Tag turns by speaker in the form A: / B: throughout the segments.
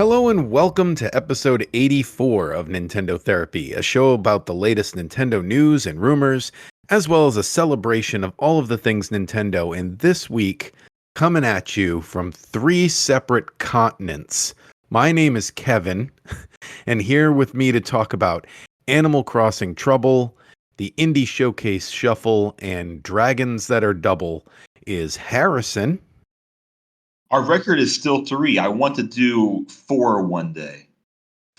A: Hello and welcome to episode 84 of Nintendo Therapy, a show about the latest Nintendo news and rumors, as well as a celebration of all of the things Nintendo. And this week, coming at you from three separate continents. My name is Kevin, and here with me to talk about Animal Crossing Trouble, the Indie Showcase Shuffle, and Dragons That Are Double is Harrison.
B: Our record is still 3. I want to do 4 one day.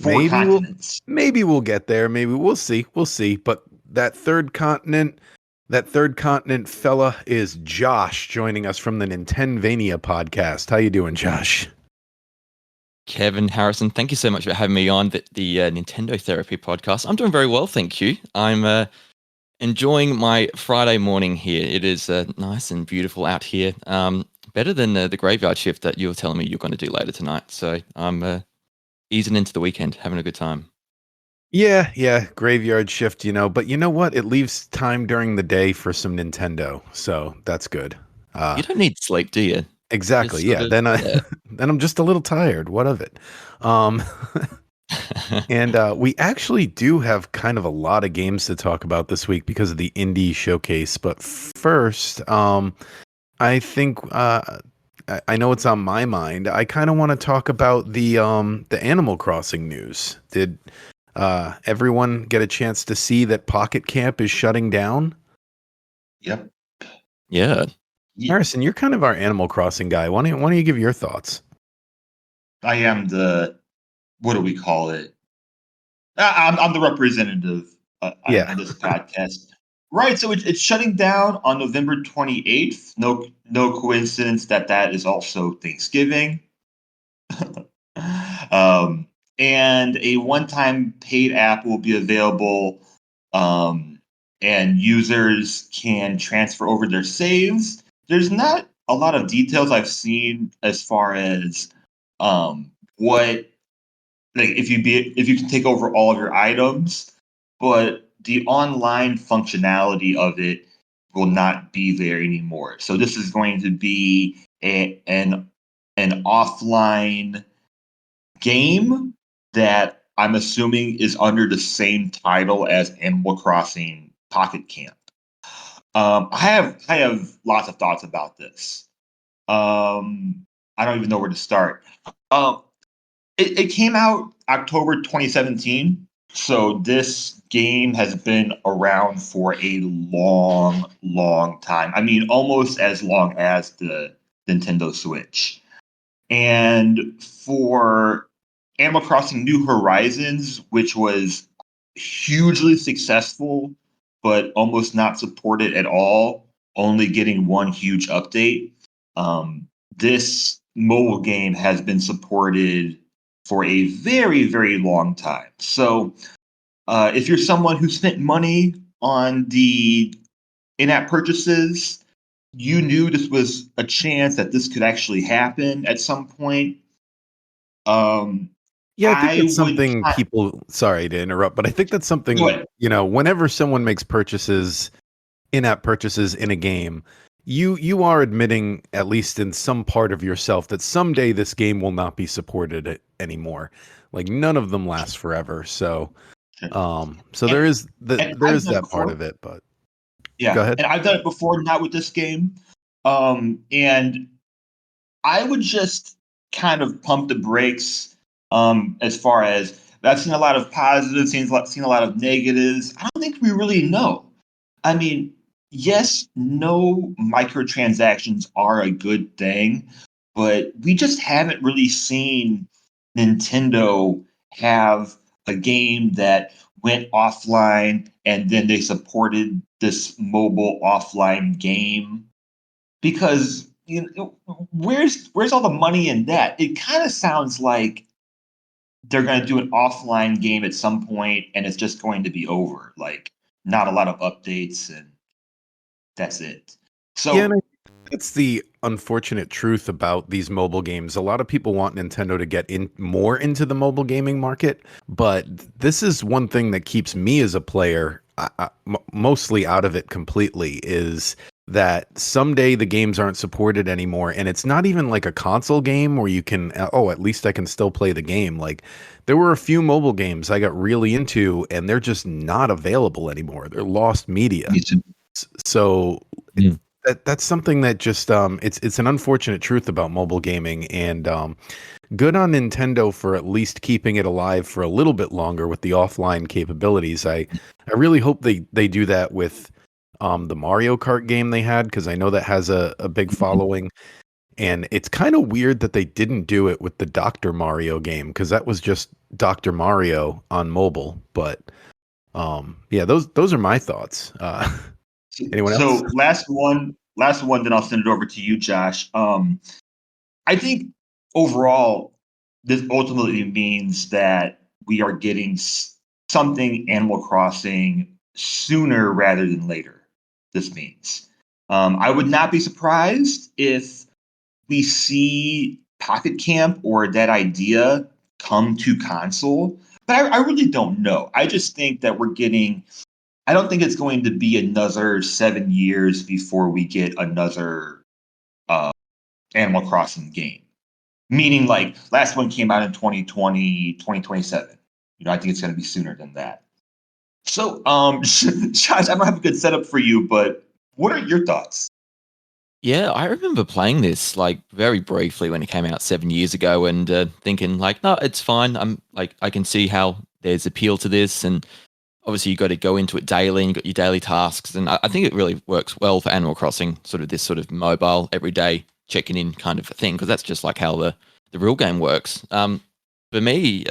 B: 4 continents.
A: Maybe we'll get there. Maybe we'll see. We'll see. But that third continent fella is Josh, joining us from the Nintenvania podcast. How you doing, Josh?
C: Kevin, Harrison, thank you so much for having me on the Nintendo Therapy podcast. I'm doing very well, thank you. I'm enjoying my Friday morning here. It is nice and beautiful out here. Better than the graveyard shift that you were telling me you're going to do later tonight. So I'm easing into the weekend, having a good time.
A: Yeah, graveyard shift, but you know what? It leaves time during the day for some Nintendo, so that's good.
C: You don't need sleep, do you?
A: Exactly, yeah. Then I'm just a little tired. What of it? And we actually do have kind of a lot of games to talk about this week because of the Indie Showcase. But first, I think I know it's on my mind. I kind of want to talk about the Animal Crossing news. Did everyone get a chance to see that Pocket Camp is shutting down?
B: Yep.
C: Yeah.
A: Harrison, you're kind of our Animal Crossing guy. Why don't you give your thoughts?
B: I am the, what do we call it? I'm the representative on this podcast. Right, so it's shutting down on November 28th. No coincidence that is also Thanksgiving. And a one-time paid app will be available, and users can transfer over their saves. There's not a lot of details I've seen as far as what, like, if you can take over all of your items, but the online functionality of it will not be there anymore. So this is going to be an offline game that I'm assuming is under the same title as Animal Crossing Pocket Camp. I have lots of thoughts about this. I don't even know where to start. It came out October 2017. So this game has been around for a long, long time. I mean, almost as long as the Nintendo Switch. And for Animal Crossing New Horizons, which was hugely successful, but almost not supported at all, only getting one huge update, this mobile game has been supported for a very, very long time. So if you're someone who spent money on the in-app purchases, you knew this was a chance that this could actually happen at some point.
A: Yeah, I think it's something people, sorry to interrupt, but I think that's something, whenever someone makes in-app purchases in a game, you are admitting, at least in some part of yourself, that someday this game will not be supported anymore. Like, none of them last forever. So there is that part of it, but
B: yeah,
A: go ahead.
B: And I've done it before, not with this game. And I would just kind of pump the brakes as far as I've seen a lot of positives, seen a lot of negatives. I don't think we really know. I mean, yes, no microtransactions are a good thing, but we just haven't really seen Nintendo have a game that went offline and then they supported this mobile offline game. Because where's all the money in that? It kind of sounds like they're going to do an offline game at some point and it's just going to be over. Like, not a lot of updates and that's it. So
A: yeah, that's the unfortunate truth about these mobile games. A lot of people want Nintendo to get more into the mobile gaming market, but this is one thing that keeps me as a player mostly out of it completely, is that someday the games aren't supported anymore, and it's not even like a console game where you can, oh, at least I can still play the game. Like there were a few mobile games I got really into, and they're just not available anymore. They're lost media. So
C: Mm.
A: that's something that just it's an unfortunate truth about mobile gaming, and good on Nintendo for at least keeping it alive for a little bit longer with the offline capabilities. I really hope they do that with the Mario Kart game they had, because I know that has a big following. And it's kind of weird that they didn't do it with the Dr. Mario game, because that was just Dr. Mario on mobile. But yeah, those are my thoughts. Anyone else?
B: So last one, then I'll send it over to you, Josh. I think overall, this ultimately means that we are getting something Animal Crossing sooner rather than later. This means I would not be surprised if we see Pocket Camp or that idea come to console, but I really don't know. I just think that we're getting. I don't think it's going to be another 7 years before we get another uh, Animal Crossing game. Meaning, like, last one came out in 2020, 2027. I think it's going to be sooner than that. So, Josh, I don't have a good setup for you, but what are your thoughts?
C: Yeah, I remember playing this like very briefly when it came out 7 years ago, and thinking like, no, it's fine. I'm like, I can see how there's appeal to this, and obviously you got to go into it daily and you got your daily tasks, and I think it really works well for Animal Crossing, sort of this sort of mobile everyday checking in kind of a thing, because that's just like how the real game works. For me,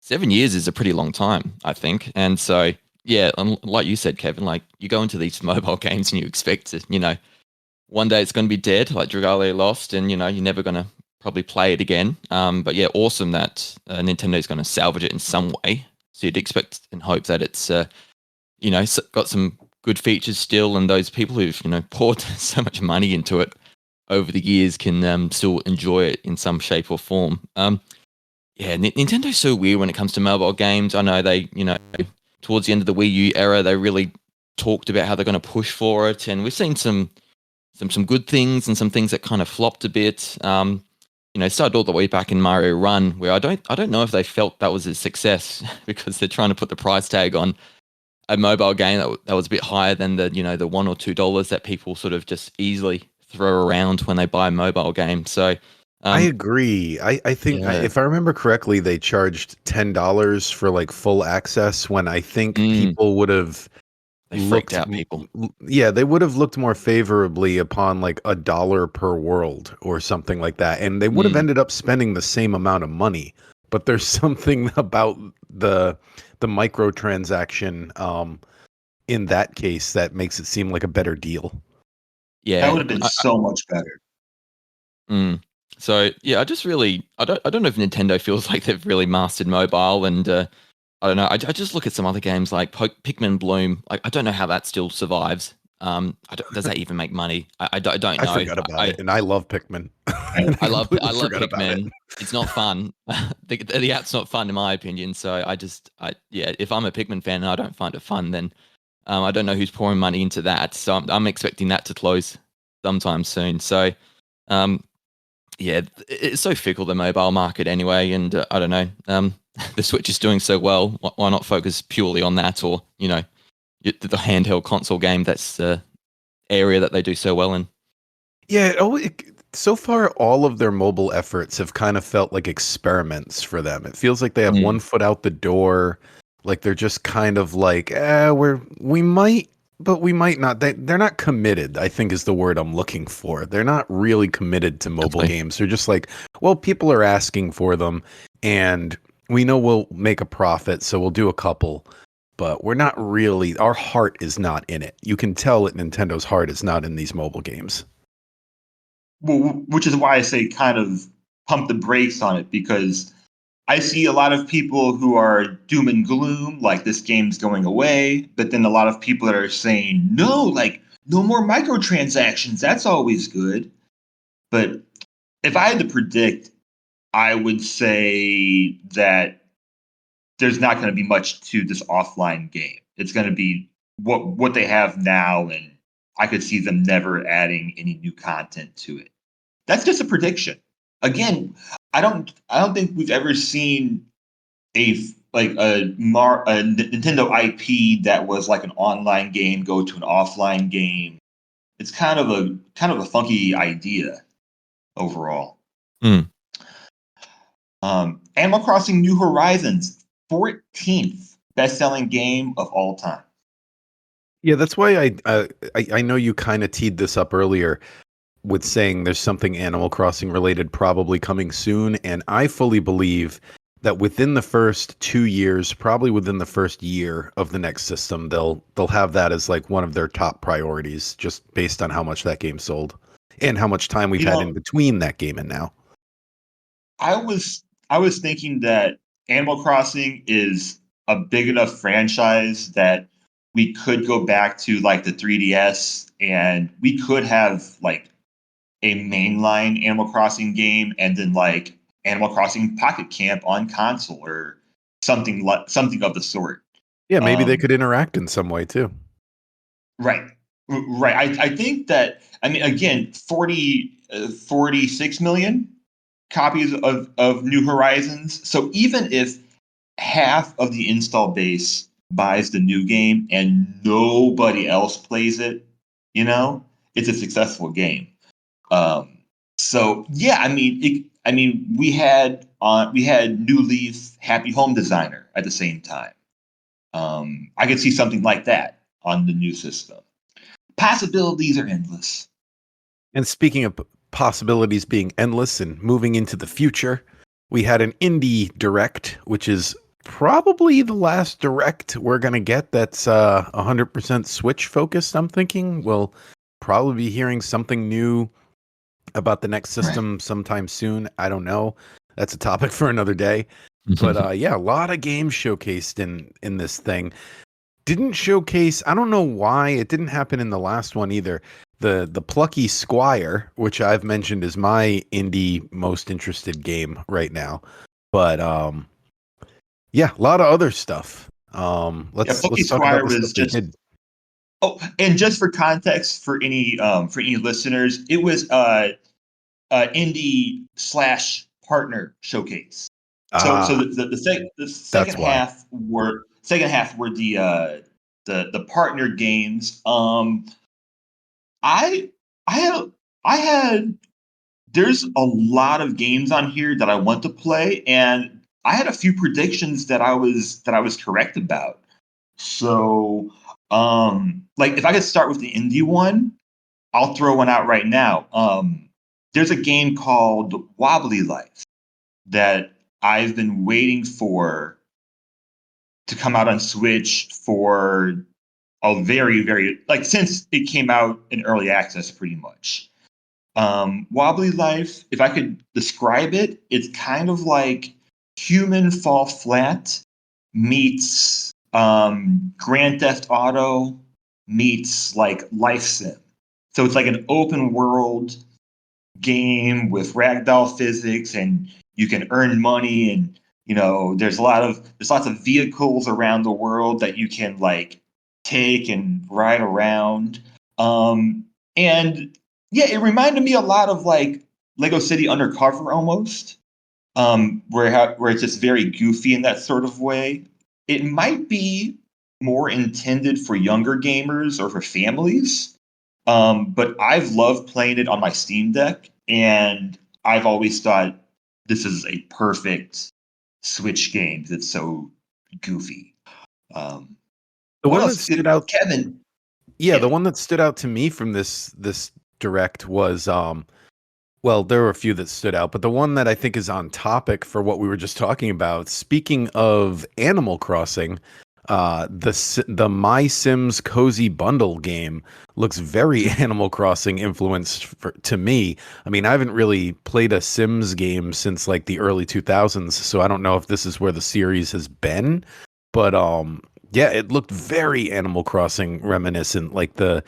C: 7 years is a pretty long time, I think, and so yeah, like you said, Kevin, like you go into these mobile games and you expect to, one day it's going to be dead, like Dragalia Lost, and you're never going to probably play it again. But yeah, awesome that Nintendo is going to salvage it in some way. So you'd expect and hope that it's got some good features still, and those people who've poured so much money into it over the years can still enjoy it in some shape or form. Yeah, Nintendo's so weird when it comes to mobile games. I know they, towards the end of the Wii U era, they really talked about how they're going to push for it, and we've seen some good things and some things that kind of flopped a bit. Started all the way back in Mario Run, where I don't know if they felt that was a success because they're trying to put the price tag on a mobile game that was a bit higher than the $1 or $2 that people sort of just easily throw around when they buy a mobile game. So
A: I agree. I think
C: yeah,
A: if I remember correctly, they charged $10 for like full access, when I think people would have
C: they freaked
A: looked
C: out people.
A: yeah, they would have looked more favorably upon like $1 per world or something like that, and they would have ended up spending the same amount of money. But there's something about the microtransaction in that case that makes it seem like a better deal.
B: That
C: Yeah,
B: would have been so much better.
C: So yeah, I don't know if Nintendo feels like they've really mastered mobile, and I don't know. I just look at some other games like Pikmin Bloom. Like I don't know how that still survives. Does that even make money? I don't
A: I
C: know.
A: forgot about it, and I love Pikmin.
B: I,
A: And I
C: I
A: completely
C: love
A: forgot about it.
C: Pikmin. It's not fun. The app's not fun in my opinion. So yeah, if I'm a Pikmin fan and I don't find it fun, then I don't know who's pouring money into that. So I'm expecting that to close sometime soon. So um, yeah, it's so fickle, the mobile market anyway, and I don't know. The Switch is doing so well. Why not focus purely on that, or the handheld console game that's the area that they do so well in.
A: Yeah, so far all of their mobile efforts have kind of felt like experiments for them. It feels like they have one foot out the door, like they're just kind of like, we might, but we might not. They're not committed, I think is the word I'm looking for. They're not really committed to mobile
C: Definitely.
A: games. They're just like, well, people are asking for them, and we know we'll make a profit, so we'll do a couple. But we're not really, our heart is not in it. You can tell that Nintendo's heart is not in these mobile games.
B: which is why I say kind of pump the brakes on it, because I see a lot of people who are doom and gloom, like this game's going away, but then a lot of people that are saying, no, like no more microtransactions. That's always good. But if I had to predict, I would say that there's not going to be much to this offline game. It's going to be what they have now, and I could see them never adding any new content to it. That's just a prediction. Again, I don't think we've ever seen a Nintendo IP that was like an online game go to an offline game. It's kind of a funky idea overall. Animal Crossing New Horizons, 14th best-selling game of all time.
A: Yeah, that's why I know you kind of teed this up earlier with saying there's something Animal Crossing related probably coming soon, and I fully believe that within the first 2 years, probably within the first year of the next system, they'll have that as like one of their top priorities, just based on how much that game sold and how much time we've had in between that game and now.
B: I was thinking that Animal Crossing is a big enough franchise that we could go back to like the 3DS and we could have like a mainline Animal Crossing game and then like Animal Crossing Pocket Camp on console or something of the sort.
A: Yeah, maybe they could interact in some way too.
B: Right. Right. I think that, I mean, again, 46 million copies of New Horizons. So even if half of the install base buys the new game and nobody else plays it, it's a successful game. So yeah, I mean, we had New Leaf, Happy Home Designer at the same time. I could see something like that on the new system. Possibilities are endless.
A: And speaking of possibilities being endless and moving into the future, we had an indie direct, which is probably the last direct we're going to get that's 100% Switch focused. I'm thinking we'll probably be hearing something new about the next system sometime soon. I don't know. That's a topic for another day. But yeah, a lot of games showcased in this thing. Didn't showcase, I don't know why it didn't happen in the last one either. The Plucky Squire, which I've mentioned is my indie most interested game right now. But yeah, a lot of other stuff. Let's
B: Plucky
A: talk
B: Squire
A: about the
B: was
A: stuff they
B: just
A: did.
B: Oh, and just for context for any listeners, it was indie / partner showcase. So the second half were the partner games. I had there's a lot of games on here that I want to play, and I had a few predictions that I was correct about. So, like if I could start with the indie one, I'll throw one out right now. There's a game called Wobbly Life that I've been waiting for to come out on Switch for a very, very like since it came out in early access, pretty much. Wobbly Life, if I could describe it, it's kind of like Human Fall Flat meets Grand Theft Auto meets like Life Sim. So it's like an open world game with ragdoll physics, and you can earn money, and there's lots of vehicles around the world that you can like take and ride around. And yeah, it reminded me a lot of like Lego City Undercover almost, where it's just very goofy in that sort of way. It might be more intended for younger gamers or for families, but I've loved playing it on my Steam Deck, and I've always thought this is a perfect Switch game. It's so goofy.
A: The one that stood out,
B: Kevin.
A: Yeah, the one that stood out to me from this direct was well, there were a few that stood out, but the one that I think is on topic for what we were just talking about, speaking of Animal Crossing, the My Sims Cozy Bundle game looks very Animal Crossing influenced to me. I mean, I haven't really played a Sims game since like the early 2000s, so I don't know if this is where the series has been, but yeah, it looked very Animal Crossing reminiscent, like the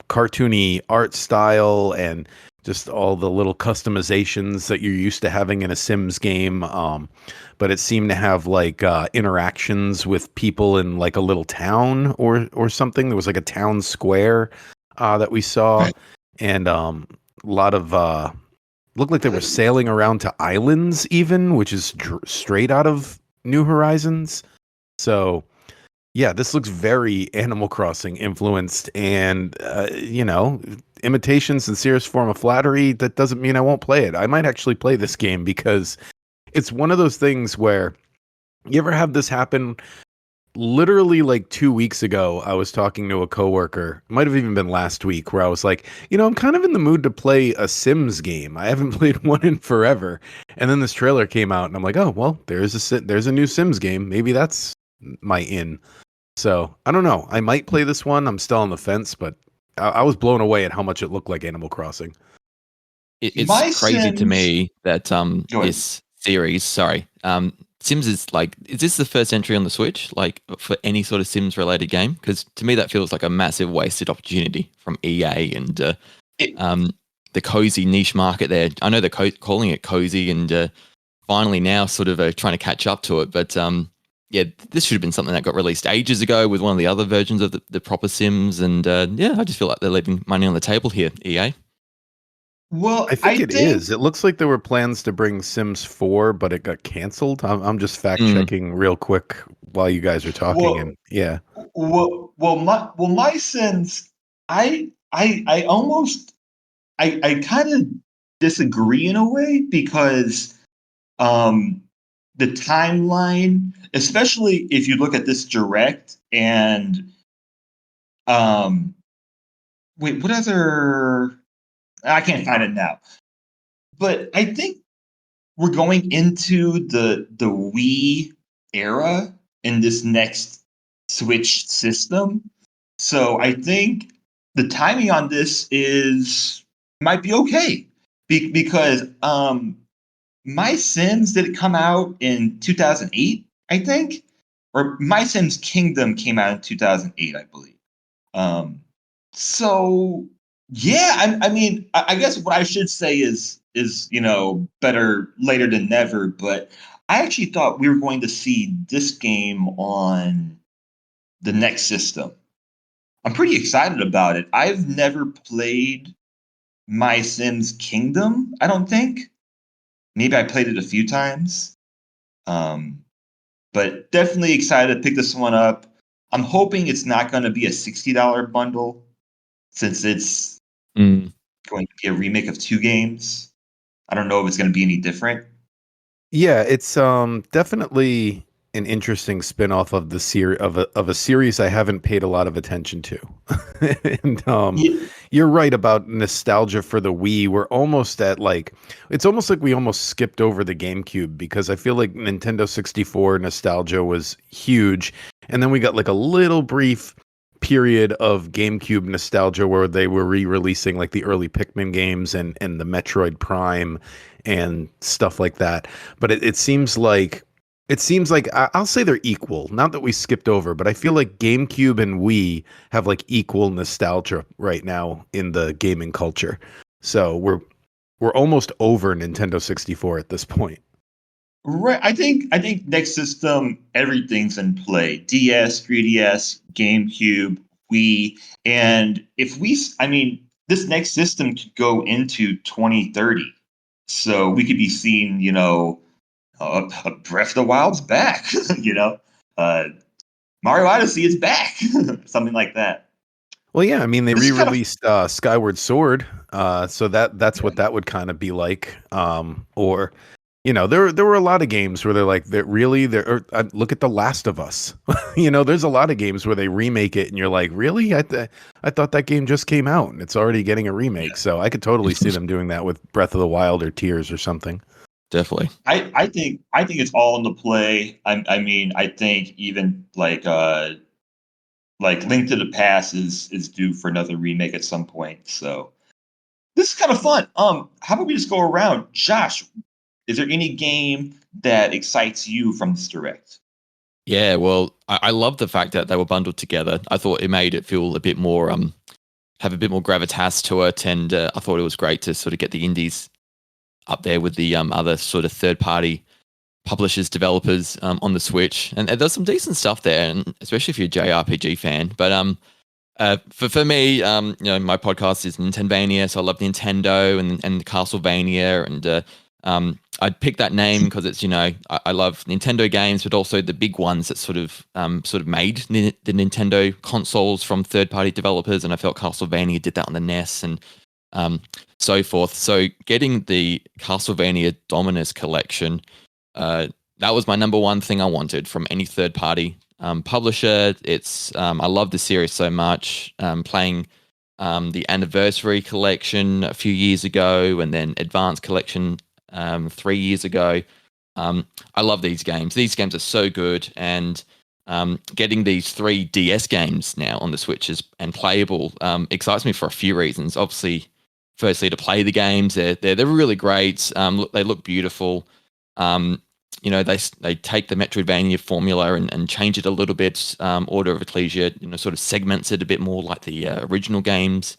A: cartoony art style and just all the little customizations that you're used to having in a Sims game. But it seemed to have like interactions with people in like a little town or something. There was like a town square. that we saw, and a lot of looked like they were sailing around to islands, even, which is straight out of New Horizons. So yeah, this looks very Animal Crossing influenced, and imitation, sincerest form of flattery. That doesn't mean I won't play it. I might actually play this game because it's one of those things where you ever have this happen. Literally like 2 weeks ago, I was talking to a coworker, might have even been last week, where I was like, I'm kind of in the mood to play a Sims game. I haven't played one in forever. And then this trailer came out and I'm like, oh, well, there's a new Sims game. Maybe that's my in. So I don't know. I might play this one. I'm still on the fence, but I was blown away at how much it looked like Animal Crossing.
C: It's
B: My
C: crazy to
B: Sims.
C: me that
B: Go ahead.
C: this series, Sims is like, is this the first entry on the Switch, like for any sort of Sims related game? Because to me that feels like a massive wasted opportunity from EA and the cozy niche market there. I know they're calling it cozy and finally now sort of trying to catch up to it, but yeah, this should have been something that got released ages ago with one of the other versions of the proper Sims, and yeah, I just feel like they're leaving money on the table here, EA.
B: Well,
A: I think it is. It looks like there were plans to bring Sims 4, but it got canceled. I'm just fact checking real quick while you guys are talking,
B: Well,
A: and yeah.
B: My Sims. I almost I kind of disagree in a way because the timeline, especially if you look at this direct and wait, what other? I can't find it now. But I think we're going into the Wii era in this next Switch system. So I think the timing on this is might be okay because My Sims did it come out in 2008, I think, or My Sims Kingdom came out in 2008, I believe. Um, so yeah, I mean, I guess what I should say is better later than never. But I actually thought we were going to see this game on the next system. I'm pretty excited about it. I've never played My Sims Kingdom. I don't think. Maybe I played it a few times. Um, but definitely excited to pick this one up. I'm hoping it's not going to be a $60 bundle since it's going to be a remake of two games. I don't know if it's going to be any different.
A: Yeah, it's definitely an interesting spin-off of the of a series I haven't paid a lot of attention to. And
B: Yeah,
A: you're right about nostalgia for the Wii. We're almost at it's almost like we almost skipped over the GameCube because I feel like Nintendo 64 nostalgia was huge, and then we got like a little brief period of GameCube nostalgia where they were re-releasing like the early Pikmin games and the Metroid Prime and stuff like that. But it seems like I'll say they're equal. Not that we skipped over, but I feel like GameCube and Wii have like equal nostalgia right now in the gaming culture. So we're almost over Nintendo 64 at this point.
B: right. I think next system everything's in play. DS, 3DS, GameCube, Wii, and I mean, this next system could go into 2030. So we could be seeing, Breath of the Wild's back. you know, uh, Mario Odyssey is back, something like that.
A: Well, yeah, I mean they
B: This is kind of
A: re-released Skyward Sword, so that's what that would kind of be like. Or there were a lot of games where they're like, look at The Last of Us. There's a lot of games where they remake it, and you're like, really? I thought that game just came out, and it's already getting a remake. So I could totally see them doing that with Breath of the Wild or Tears or something.
C: Definitely.
B: I think it's all in the play. I mean, I think even like Link to the Past is due for another remake at some point. So this is kind of fun. How about we just go around? Josh, is there any game that excites you from this direct?
C: Yeah, well, I love the fact that they were bundled together. I thought it made it feel a bit more, have a bit more gravitas to it, and I thought it was great to sort of get the indies up there with the other sort of third-party publishers, developers on the Switch, and there's some decent stuff there, and especially if you're a JRPG fan. But For me, my podcast is Nintenvania, so I love Nintendo and Castlevania, and I'd pick that name because it's I love Nintendo games, but also the big ones that sort of made the Nintendo consoles from third party developers, and I felt Castlevania did that on the NES and so forth. So getting the Castlevania Dominus collection, that was my number one thing I wanted from any third party publisher. It's I love the series so much. Playing the Anniversary Collection a few years ago, and then Advanced Collection 3 years ago. I love these games. These games are so good, and getting these 3 DS games now on the Switch and playable excites me for a few reasons. Obviously, firstly, to play the games, they're really great. They look beautiful. They take the Metroidvania formula and change it a little bit. Order of Ecclesia, sort of segments it a bit more like the original games.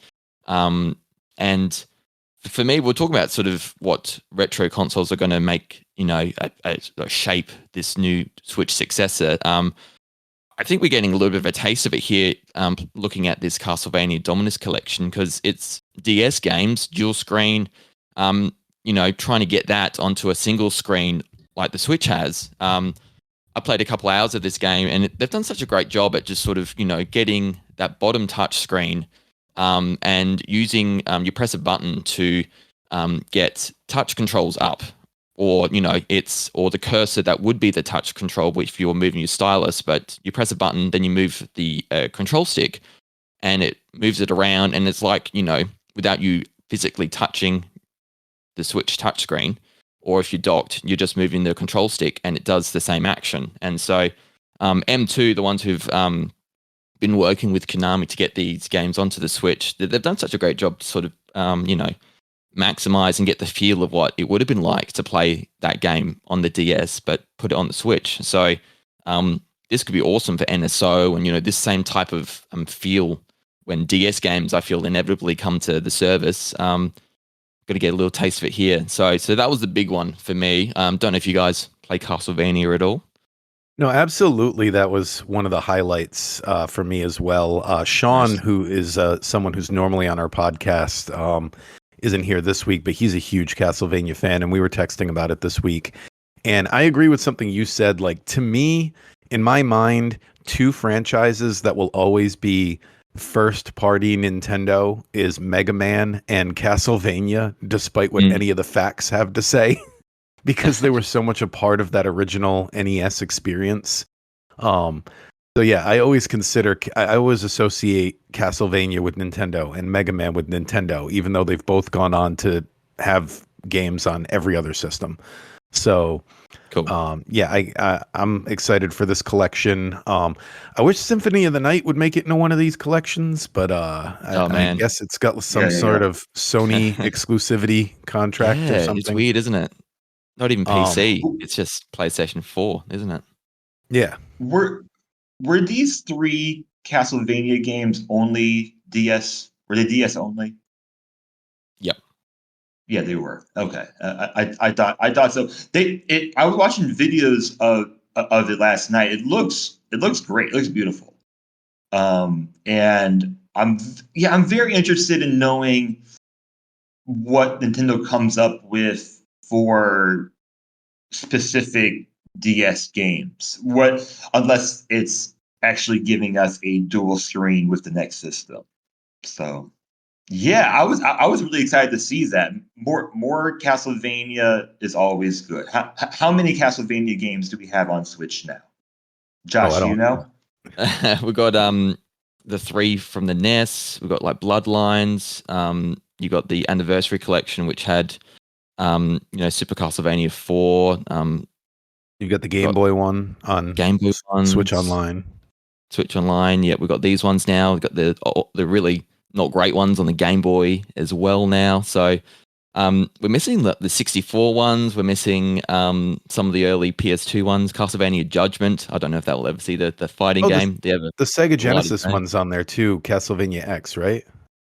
C: And for me, we're talking about sort of what retro consoles are going to make, shape this new Switch successor. I think we're getting a little bit of a taste of it here, looking at this Castlevania Dominus collection, because it's DS games, dual screen, trying to get that onto a single screen like the Switch has. I played a couple hours of this game, and they've done such a great job at just sort of, getting that bottom touch screen and using, you press a button to get touch controls up, or or the cursor that would be the touch control if you were moving your stylus, but you press a button, then you move the control stick, and it moves it around, and it's like without you physically touching the Switch touchscreen, or if you're docked, you're just moving the control stick, and it does the same action. And so M2, the ones who've been working with Konami to get these games onto the Switch, they've done such a great job to sort of maximize and get the feel of what it would have been like to play that game on the DS, but put it on the Switch. So this could be awesome for NSO, and this same type of feel when DS games, I feel, inevitably come to the service. Got to get a little taste of it here. So that was the big one for me. Don't know if you guys play Castlevania at all.
A: No, absolutely. That was one of the highlights for me as well. Sean,
C: Nice.
A: who is someone who's normally on our podcast, isn't here this week, but he's a huge Castlevania fan, and we were texting about it this week. And I agree with something you said. Like, to me, in my mind, 2 franchises that will always be first party Nintendo is Mega Man and Castlevania, despite what any of the facts have to say. Because they were so much a part of that original NES experience. So yeah, I always associate Castlevania with Nintendo and Mega Man with Nintendo, even though they've both gone on to have games on every other system. So
C: cool.
A: I'm excited for this collection. I wish Symphony of the Night would make it into one of these collections, but I guess it's got some sort of Sony exclusivity contract or something.
C: It's weird, isn't it? Not even PC. It's just PlayStation 4, isn't it?
A: Yeah.
B: Were these 3 Castlevania games only DS? Were they DS only?
C: Yep.
B: Yeah, they were. Okay. I thought so. I was watching videos of it last night. It looks great. It looks beautiful. And I'm very interested in knowing what Nintendo comes up with for specific DS games. Unless it's actually giving us a dual screen with the next system. So yeah, I was really excited to see that. More Castlevania is always good. How many Castlevania games do we have on Switch now? Josh, do you know?
C: We got the 3 from the NES. We got like Bloodlines. You got the Anniversary Collection, which had Super Castlevania 4.
A: You got the Game Boy one on
C: Game Boy ones,
A: Switch Online.
C: Yeah, we've got these ones now. We've got the really not great ones on the Game Boy as well now. So we're missing the 64 ones. We're missing some of the early PS2 ones. Castlevania Judgment. I don't know if that will ever see the fighting game.
A: The Sega Genesis one's on there too. Castlevania X, right?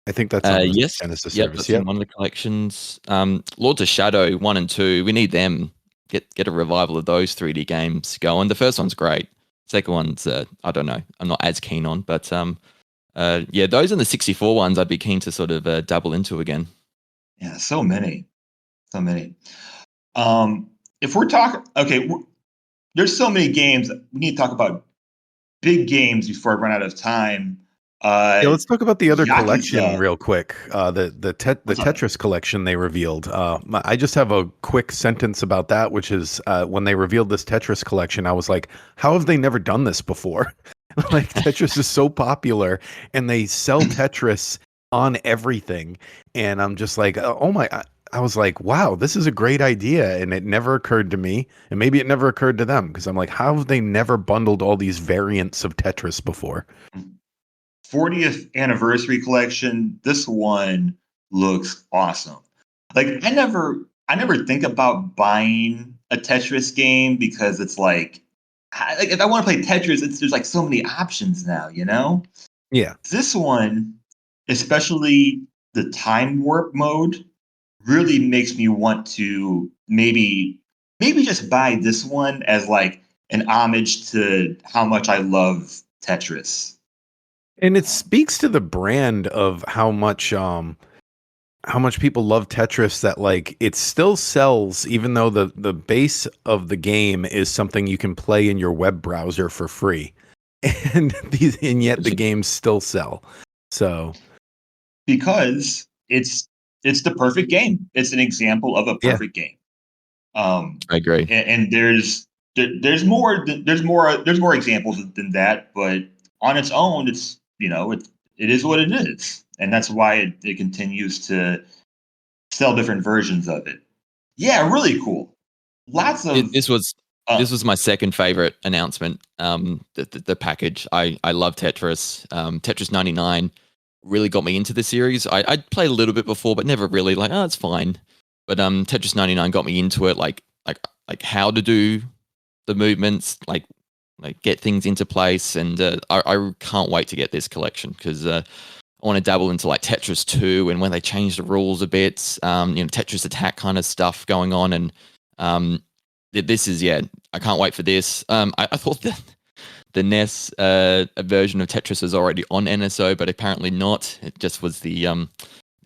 A: I think that's on the Genesis service.
C: That's in one of the collections. Lords of Shadow 1 and 2. We need them. Get a revival of those 3D games going. The first one's great. Second one's I don't know. I'm not as keen on, but Yeah, those and the 64 ones I'd be keen to sort of dabble into again.
B: Yeah, so many. So many. If we're talking, okay, there's so many games. We need to talk about big games before I run out of time.
A: Yeah, let's talk about the other collection
B: Yakuza.
A: real quick. The
B: What's up?
A: Tetris collection they revealed. I just have a quick sentence about that, which is when they revealed this Tetris collection, I was like, how have they never done this before? Like Tetris is so popular, and they sell Tetris on everything, and I'm just like, oh my. I was like, wow, this is a great idea. And it never occurred to me. And maybe it never occurred to them because I'm like, how have they never bundled all these variants of Tetris before?
B: 40th anniversary collection. This one looks awesome. Like I never think about buying a Tetris game because it's like if I want to play Tetris, there's like so many options now, you know?
A: Yeah.
B: This one, especially the time warp mode, really makes me want to maybe just buy this one as like an homage to how much I love Tetris.
A: And it speaks to the brand of how much people love Tetris that like it still sells even though the base of the game is something you can play in your web browser for free. And yet the games still sell. So,
B: Because it's the perfect game. It's an example of a
A: yeah.
B: perfect game. Um,
C: I agree.
B: and there's more examples than that, but on its own, it is what it is, and that's why it continues to sell different versions of it. Yeah, really cool. Lots of
C: This was
B: uh,
C: my second favorite announcement. The package. I love Tetris. Tetris 99 really got me into the series. I'd played a little bit before, but never really like. Oh, it's fine. But Tetris 99 got me into it. Like how to do the movements, like get things into place, and I can't wait to get this collection because I want to dabble into like Tetris 2 and when they change the rules a bit, Tetris Attack kind of stuff going on, and this is I can't wait for this. I thought that the NES version of Tetris was already on NSO, but apparently not. It just was the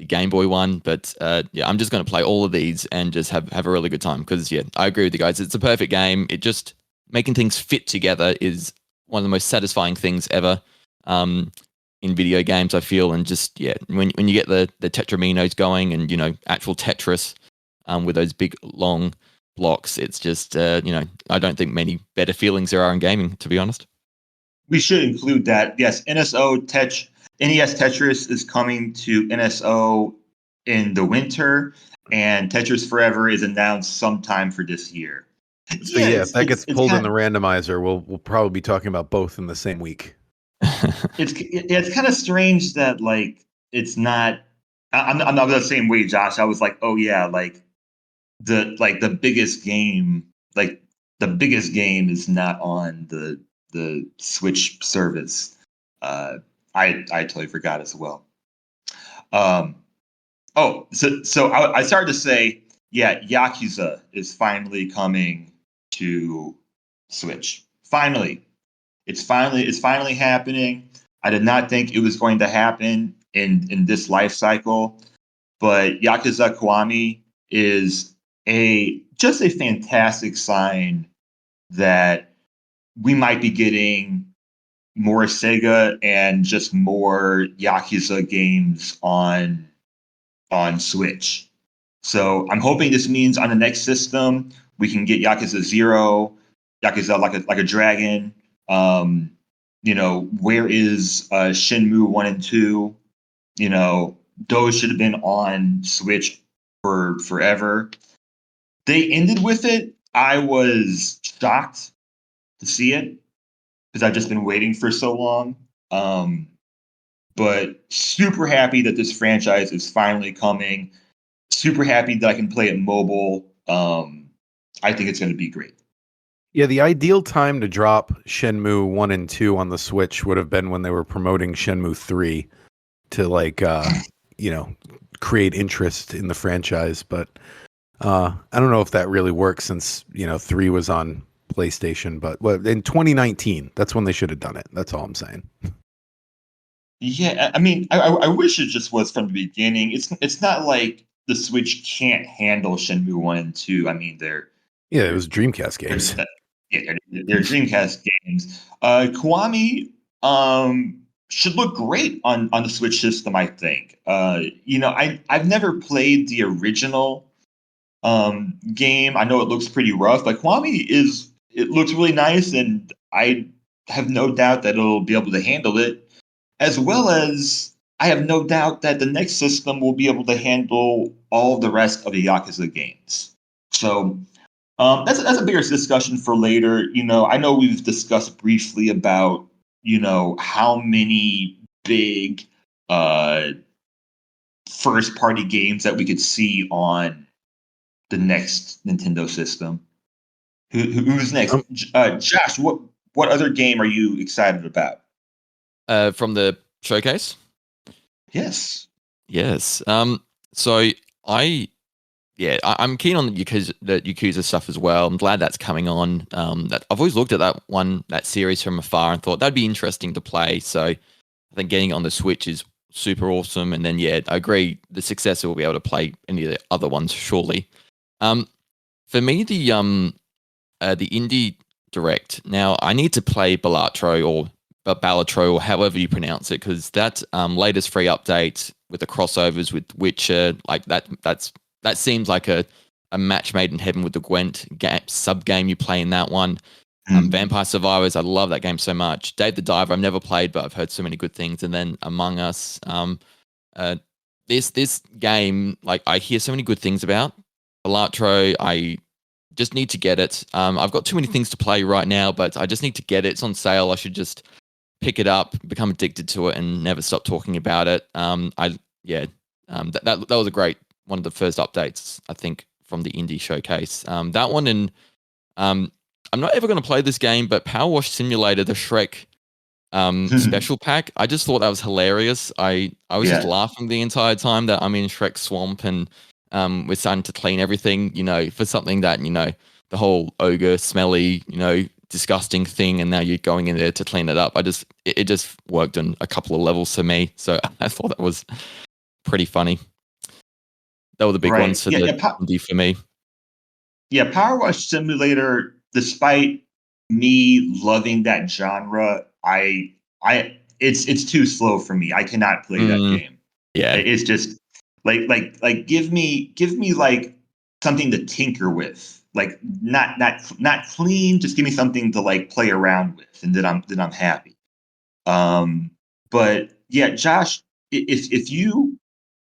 C: Game Boy one. But I'm just going to play all of these and just have a really good time because I agree with you guys. It's a perfect game. It just making things fit together is one of the most satisfying things ever in video games, I feel. And just when you get the Tetraminos going and actual Tetris with those big long blocks, it's just I don't think many better feelings there are in gaming, to be honest.
B: we should include that. Yes, NES Tetris is coming to NSO in the winter, and Tetris Forever is announced sometime for this year.
A: So
B: Yeah,
A: yeah, if that gets
B: it's
A: pulled in
B: kind
A: the randomizer, we'll probably be talking about both in the same week.
B: it's kind of strange that like it's not. I'm not the same way, Josh. I was like, oh yeah, the biggest game, like the biggest game is not on the Switch service. Uh, I totally forgot as well. Um, I started to say, yeah, Yakuza is finally coming to Switch. Finally, it's finally happening. I did not think it was going to happen in this life cycle, but Yakuza Kiwami is a fantastic sign that we might be getting more Sega and just more Yakuza games on Switch. So I'm hoping this means on the next system we can get Yakuza Zero, Yakuza like a dragon. Um, where is Shenmue 1 and 2? Those should have been on Switch for forever. They ended with it. I was shocked to see it because I've just been waiting for so long. Um, but super happy that this franchise is finally coming. Super happy that I can play it mobile. I think it's going to be great.
A: Yeah, the ideal time to drop Shenmue 1 and 2 on the Switch would have been when they were promoting Shenmue 3 to you know, create interest in the franchise, but I don't know if that really works since, 3 was on PlayStation, but in 2019, that's when they should have done it. That's all I'm saying.
B: Yeah, I mean, I wish it just was from the beginning. It's not like the Switch can't handle Shenmue 1 and 2. I mean,
A: Yeah, it
B: they're
A: was Dreamcast
B: they're
A: games.
B: they're Dreamcast games. Kiwami should look great on the Switch system, I think. I've never played the original game. I know it looks pretty rough, but it looks really nice, and I have no doubt that it'll be able to handle it, as well as I have no doubt that the next system will be able to handle all the rest of the Yakuza games. So that's a bigger discussion for later. I know we've discussed briefly about how many big uh, first party games that we could see on the next Nintendo system. Who's next?
A: Um,
B: Josh, what other game are you excited about?
C: From the showcase.
B: Yes.
C: Yes. So I I'm keen on the Yakuza stuff as well. I'm glad that's coming on. That I've always looked at that series from afar and thought that'd be interesting to play. So I think getting it on the Switch is super awesome. And then I agree, the successor will be able to play any of the other ones surely. Um, for me, the indie direct. Now I need to play Balatro or however you pronounce it, because that latest free update with the crossovers with Witcher, like that seems like a match made in heaven with the Gwent sub game you play in that one. Vampire Survivors, I love that game so much. Dave the Diver, I've never played, but I've heard so many good things. And then Among Us, uh, this game, like I hear so many good things about. Balatro, I just need to get it. I've got too many things to play right now, but I just need to get it. It's on sale. I should just pick it up, become addicted to it, and never stop talking about it. That was a great one of the first updates I think from the indie showcase. That one, and I'm not ever going to play this game, but Power Wash Simulator, the Shrek special pack, I just thought that was hilarious. I was just
B: Yeah.
C: laughing the entire time that I'm in Shrek Swamp and we're starting to clean everything, for something that, the whole ogre, smelly, disgusting thing, and now you're going in there to clean it up. It just worked on a couple of levels for me. So I thought that was pretty funny. That were the big
B: Right.
C: ones for
B: Yeah.
C: the
B: Yeah.
C: indie for me.
B: Yeah. Power Wash Simulator, despite me loving that genre, it's too slow for me. I cannot play that
C: Mm,
B: game.
C: yeah.
B: It's just like give me like something to tinker with. Like not clean, just give me something to like play around with, and then I'm happy. Um, but yeah, Josh, if you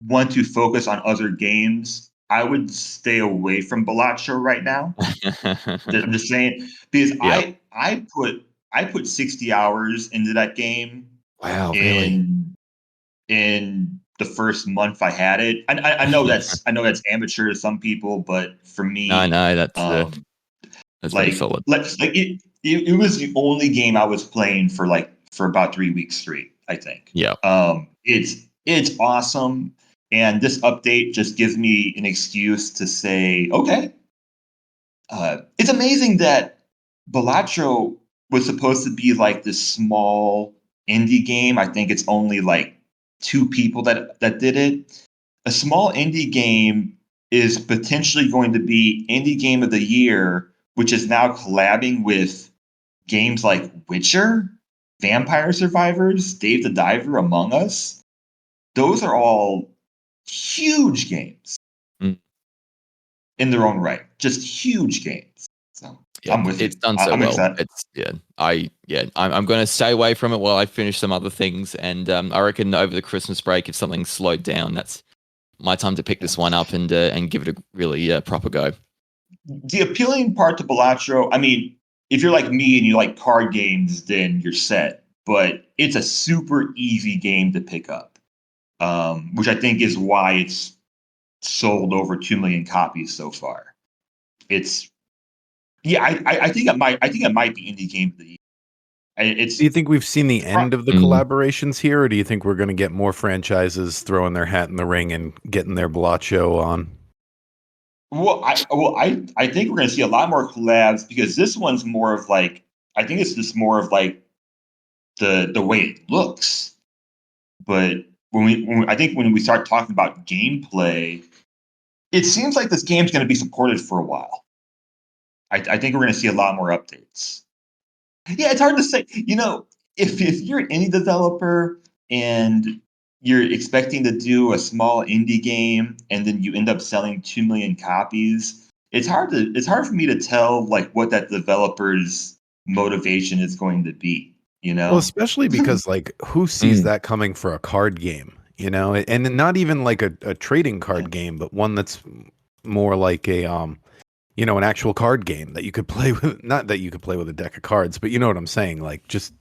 B: want to focus on other games, I would stay away from Balatro right now. I'm just saying, because
C: Yep.
B: I put 60 hours into that game
C: Wow, really?
B: in the first month I had it. I know that's amateur to some people, but for
C: No,
B: me,
C: no,
B: um,
C: that's very
B: like
C: solid.
B: it was the only game I was playing for about 3 weeks straight, I think.
C: Yeah.
B: It's awesome, and this update just gives me an excuse to say, okay. It's amazing that Balatro was supposed to be like this small indie game. I think it's only like two people that did it. A small indie game is potentially going to be indie game of the year, which is now collabing with games like Witcher, Vampire Survivors, Dave the Diver, Among Us. Those are all huge games
C: Mm.
B: in their own right, just huge games. So
C: Yeah,
B: I'm with
C: it's
B: you.
C: done so
B: I'm
C: well.
B: excited.
C: I'm going to stay away from it while I finish some other things, and I reckon over the Christmas break, if something's slowed down, that's my time to pick
B: Yeah.
C: this one up and give it a really proper go.
B: The appealing part to Balatro, I mean, if you're like me and you like card games, then you're set. But it's a super easy game to pick up, which I think is why it's sold over 2 million copies so far. It's yeah, I think it might be indie game of the year.
A: Do
B: It's
A: you think we've seen the end of the
C: Mm.
A: collaborations here, or do you think we're going to get more franchises throwing their hat in the ring and getting their Blotcho on?
B: I think we're going to see a lot more collabs because this one's more of like I think it's just more of like the way it looks. But I think when we start talking about gameplay, it seems like this game's going to be supported for a while. I think we're going to see a lot more updates. Yeah, it's hard to say. If you're an indie developer and you're expecting to do a small indie game and then you end up selling 2 million copies, it's hard for me to tell like what that developer's motivation is going to be, you
A: Well,
B: know?
A: especially because like who sees that coming for a card game, and not even like a trading card game, but one that's more like a an actual card game that you could play with, not that you could play with a deck of cards, but you know what I'm saying, like just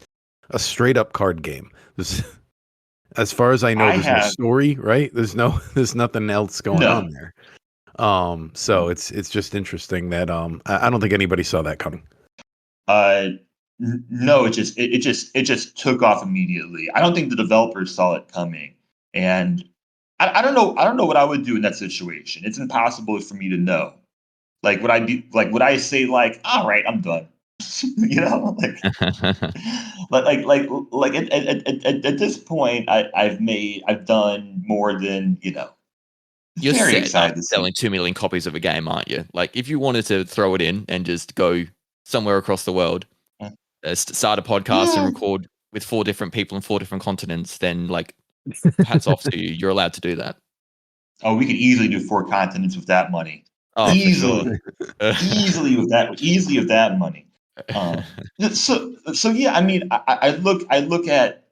A: a straight up card game. As far as I know,
B: I
A: there's no
B: have
A: story, right? There's nothing else going
B: no.
A: on there. So it's just interesting that I don't think anybody saw that coming.
B: No, it just took off immediately. I don't think the developers saw it coming, and I don't know. I don't know what I would do in that situation. It's impossible for me to know. Like, would I say like, all right, I'm done? you know, like, at this point, I've done more than
C: You're
B: very
C: set
B: excited
C: after
B: to see.
C: selling 2 million copies of a game, aren't you? Like, if you wanted to throw it in and just go somewhere across the world, start a podcast and
B: Yeah.
C: record with 4 different people in 4 different continents, then like, hats off to you. You're allowed to do that.
B: Oh, we could easily do 4 continents with that money.
C: Oh, for sure.
B: Easily with that money. So yeah, I mean, I look at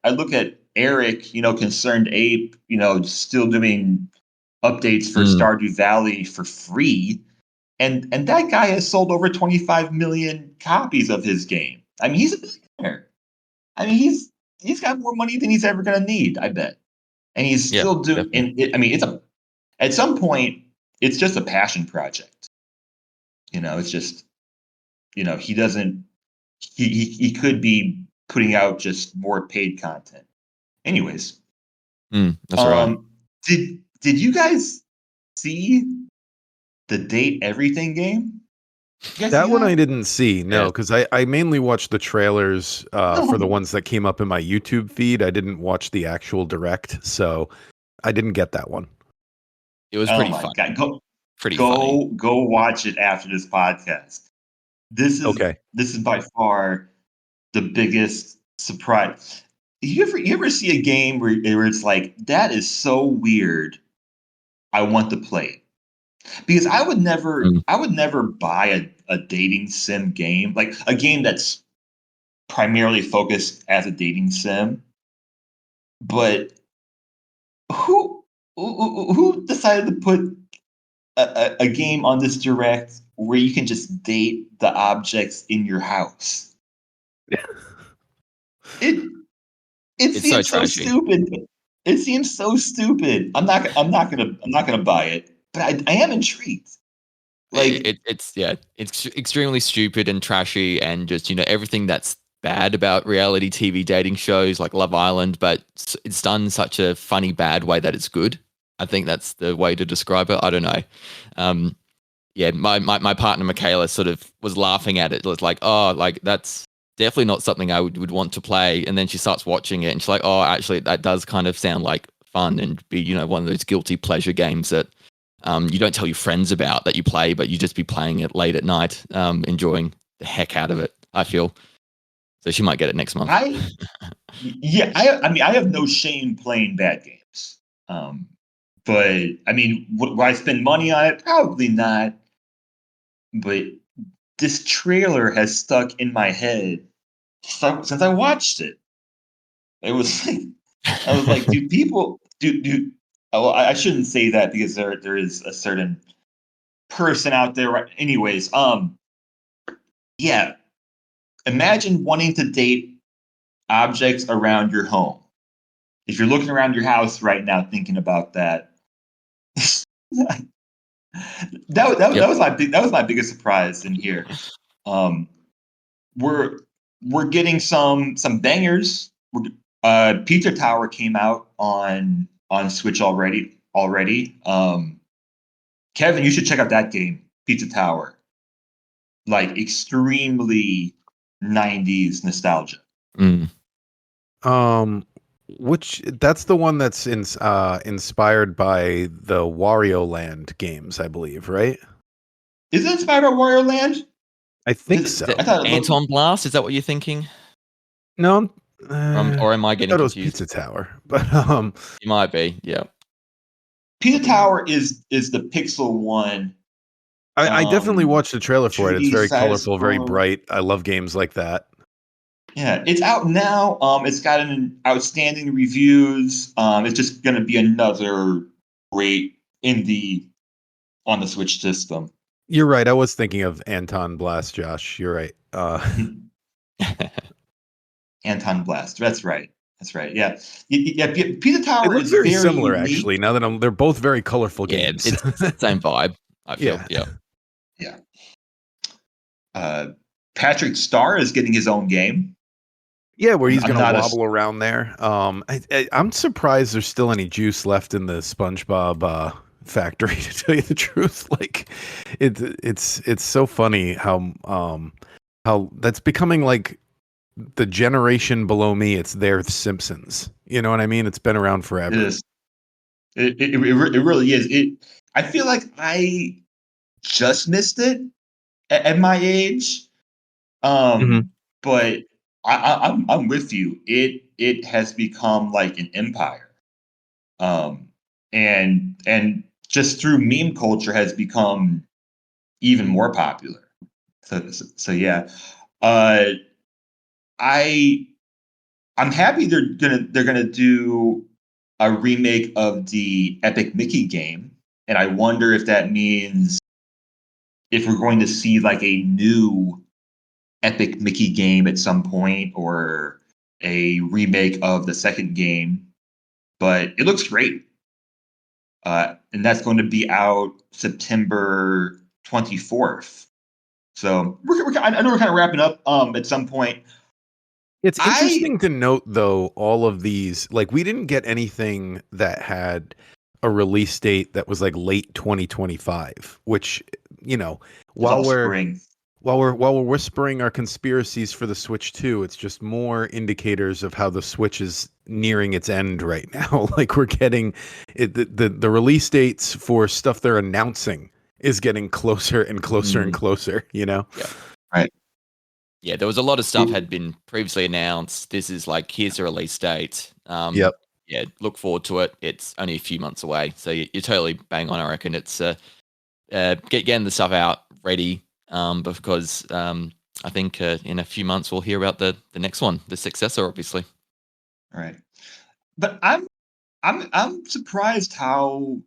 B: Eric, Concerned Ape, still doing updates for
C: Mm.
B: Stardew Valley for free, and that guy has sold over 25 million copies of his game. I mean, he's a billionaire. I mean, he's got more money than he's ever going to need, I bet, and he's
C: Yeah,
B: still doing.
C: definitely.
B: And I mean, at some point, it's just a passion project. It's just he doesn't he could be putting out just more paid content. Anyways,
C: That's right.
B: did you guys see the Date Everything game? You guys see
A: That one I
B: that?
A: didn't see, no,
C: Yeah.
A: because I mainly watched the trailers for the
B: No.
A: ones that came up in my YouTube feed. I didn't watch the actual direct, so I didn't get that one.
C: It was
B: Oh
C: pretty
B: my
C: fun.
B: god,
C: Pretty funny.
B: go watch it after this podcast. This is
A: Okay.
B: this is by far the biggest surprise. You ever see a game where it's like that is so weird? I want to play it. Because
C: Mm.
B: I would never buy a dating sim game, like a game that's primarily focused as a dating sim. But who decided to put a game on this direct where you can just date the objects in your house? It it
C: It's so
B: seems so
C: trashy.
B: stupid. It seems so stupid. I'm not gonna buy it, but I am intrigued. Like,
C: It's extremely stupid and trashy and just, everything that's bad about reality TV dating shows like Love Island, but it's done in such a funny, bad way that it's good. I think that's the way to describe it. I don't know. Um, yeah, my partner Michaela sort of was laughing at it. It was like, oh, like that's definitely not something I would want to play. And then she starts watching it and she's like, oh, actually, that does kind of sound like fun and be, one of those guilty pleasure games that you don't tell your friends about that you play, but you just be playing it late at night, enjoying the heck out of it, I feel. So she might get it next month.
B: I yeah, I mean, I have no shame playing bad games. But I mean, would I spend money on it? Probably not. But this trailer has stuck in my head since I watched it. It was like, I was like, do people do? Well, I shouldn't say that because there is a certain person out there. Right? Anyways, yeah. Imagine wanting to date objects around your home. If you're looking around your house right now, thinking about that, that,
C: Yep.
B: that was my biggest surprise in here. Um, we're we're getting some bangers. Pizza Tower came out on Switch already. Kevin, you should check out that game, Pizza Tower. Like extremely 90s nostalgia.
C: Mm.
A: Um, Which that's the one that's inspired by the Wario Land games, I believe, right?
B: Is it inspired by Wario Land?
A: I think
C: Is it
B: I
A: so.
B: thought it looked.
C: Anton Blast? Is that what you're thinking?
A: No,
C: Or am I
A: I
C: getting
A: thought it was
C: confused?
A: Pizza Tower, but
C: You might be. Yeah.
B: Pizza Tower is the pixel one.
A: I definitely watched the trailer for it. It's
B: 2D
A: very
B: side
A: colorful, very
B: scroll.
A: bright. I love games like that.
B: Yeah, it's out now. It's gotten outstanding reviews. It's just going to be another great indie on the Switch system.
A: You're right. I was thinking of Anton Blast, Josh. You're right.
B: Anton Blast. That's right. That's right. Yeah. Yeah. Pizza
A: They
B: Tower
A: look
B: is
A: very
B: very
A: similar,
B: unique.
A: actually. Now that they're both very colorful
C: Yeah,
A: games.
C: it's same vibe, I feel.
A: Yeah.
B: Yeah. Patrick Starr is getting his own game.
A: Yeah, where he's
B: I'm
A: gonna
B: not a.
A: wobble around there. I'm surprised there's still any juice left in the SpongeBob factory. To tell you the truth, like it's so funny how that's becoming like the generation below me. It's their Simpsons. You know what I mean? It's been around
B: It
A: forever.
B: is. It really is. I feel like I just missed it at my age.
A: Mhm.
B: But I'm with you. It has become like an empire. Um, and just through meme culture has become even more popular. So yeah. Uh, I I'm happy they're gonna do a remake of the Epic Mickey game, and I wonder if that means if we're going to see like a new Epic Mickey game at some point or a remake of the second game. But it looks great, and that's going to be out September 24th. So I know we're kind of wrapping up at some point.
A: It's
B: I
A: interesting to note, though, all of these, like, we didn't get anything that had a release date that was like late 2025, which, you know,
B: It's
A: while
B: all
A: we're
B: spring.
A: while we're whispering our conspiracies for the Switch 2, it's just more indicators of how the Switch is nearing its end right now. Like we're getting the release dates for stuff they're announcing is getting closer and closer and
C: Mm,
A: closer, you know?
C: yeah.
B: Right.
C: Yeah, there was a lot of stuff had been previously announced. This is like, here's a release date.
A: Yep.
C: Yeah, look forward to it. It's only a few months away, so you're totally bang on. I reckon it's getting the stuff out ready, because I think in a few months we'll hear about the next one, the successor, obviously.
B: Right. But I'm surprised how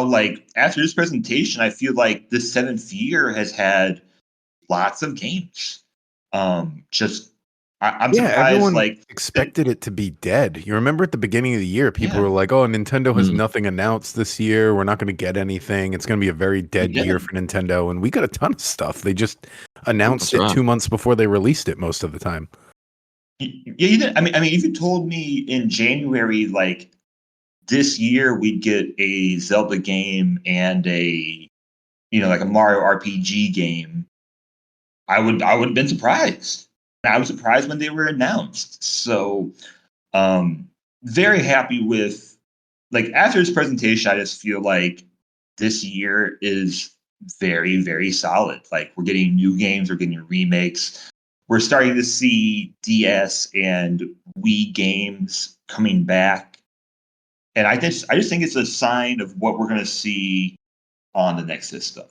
B: like after this presentation, I feel like the seventh year has had lots of games. Just I'm
A: Yeah,
B: surprised.
A: everyone
B: Like
A: expected it to be dead. You remember at the beginning of the year, people
B: yeah,
A: were like, "Oh, Nintendo has
C: Mm,
A: nothing announced this year. We're not going to get anything. It's going to be a very
B: we
A: dead year
B: did.
A: for Nintendo." And we got a ton of stuff. They just announced
C: that's
A: it
C: right.
A: 2 months before they released it most of the time.
B: Yeah, you did. I mean, if you told me in January, like this year, we'd get a Zelda game and a like a Mario RPG game, I would have been surprised. I was surprised when they were announced. So um very happy with like after this presentation, I just feel like this year is very, very solid. Like we're getting new games, we're getting remakes. We're starting to see DS and Wii games coming back. And I just think it's a sign of what we're gonna see on the next system.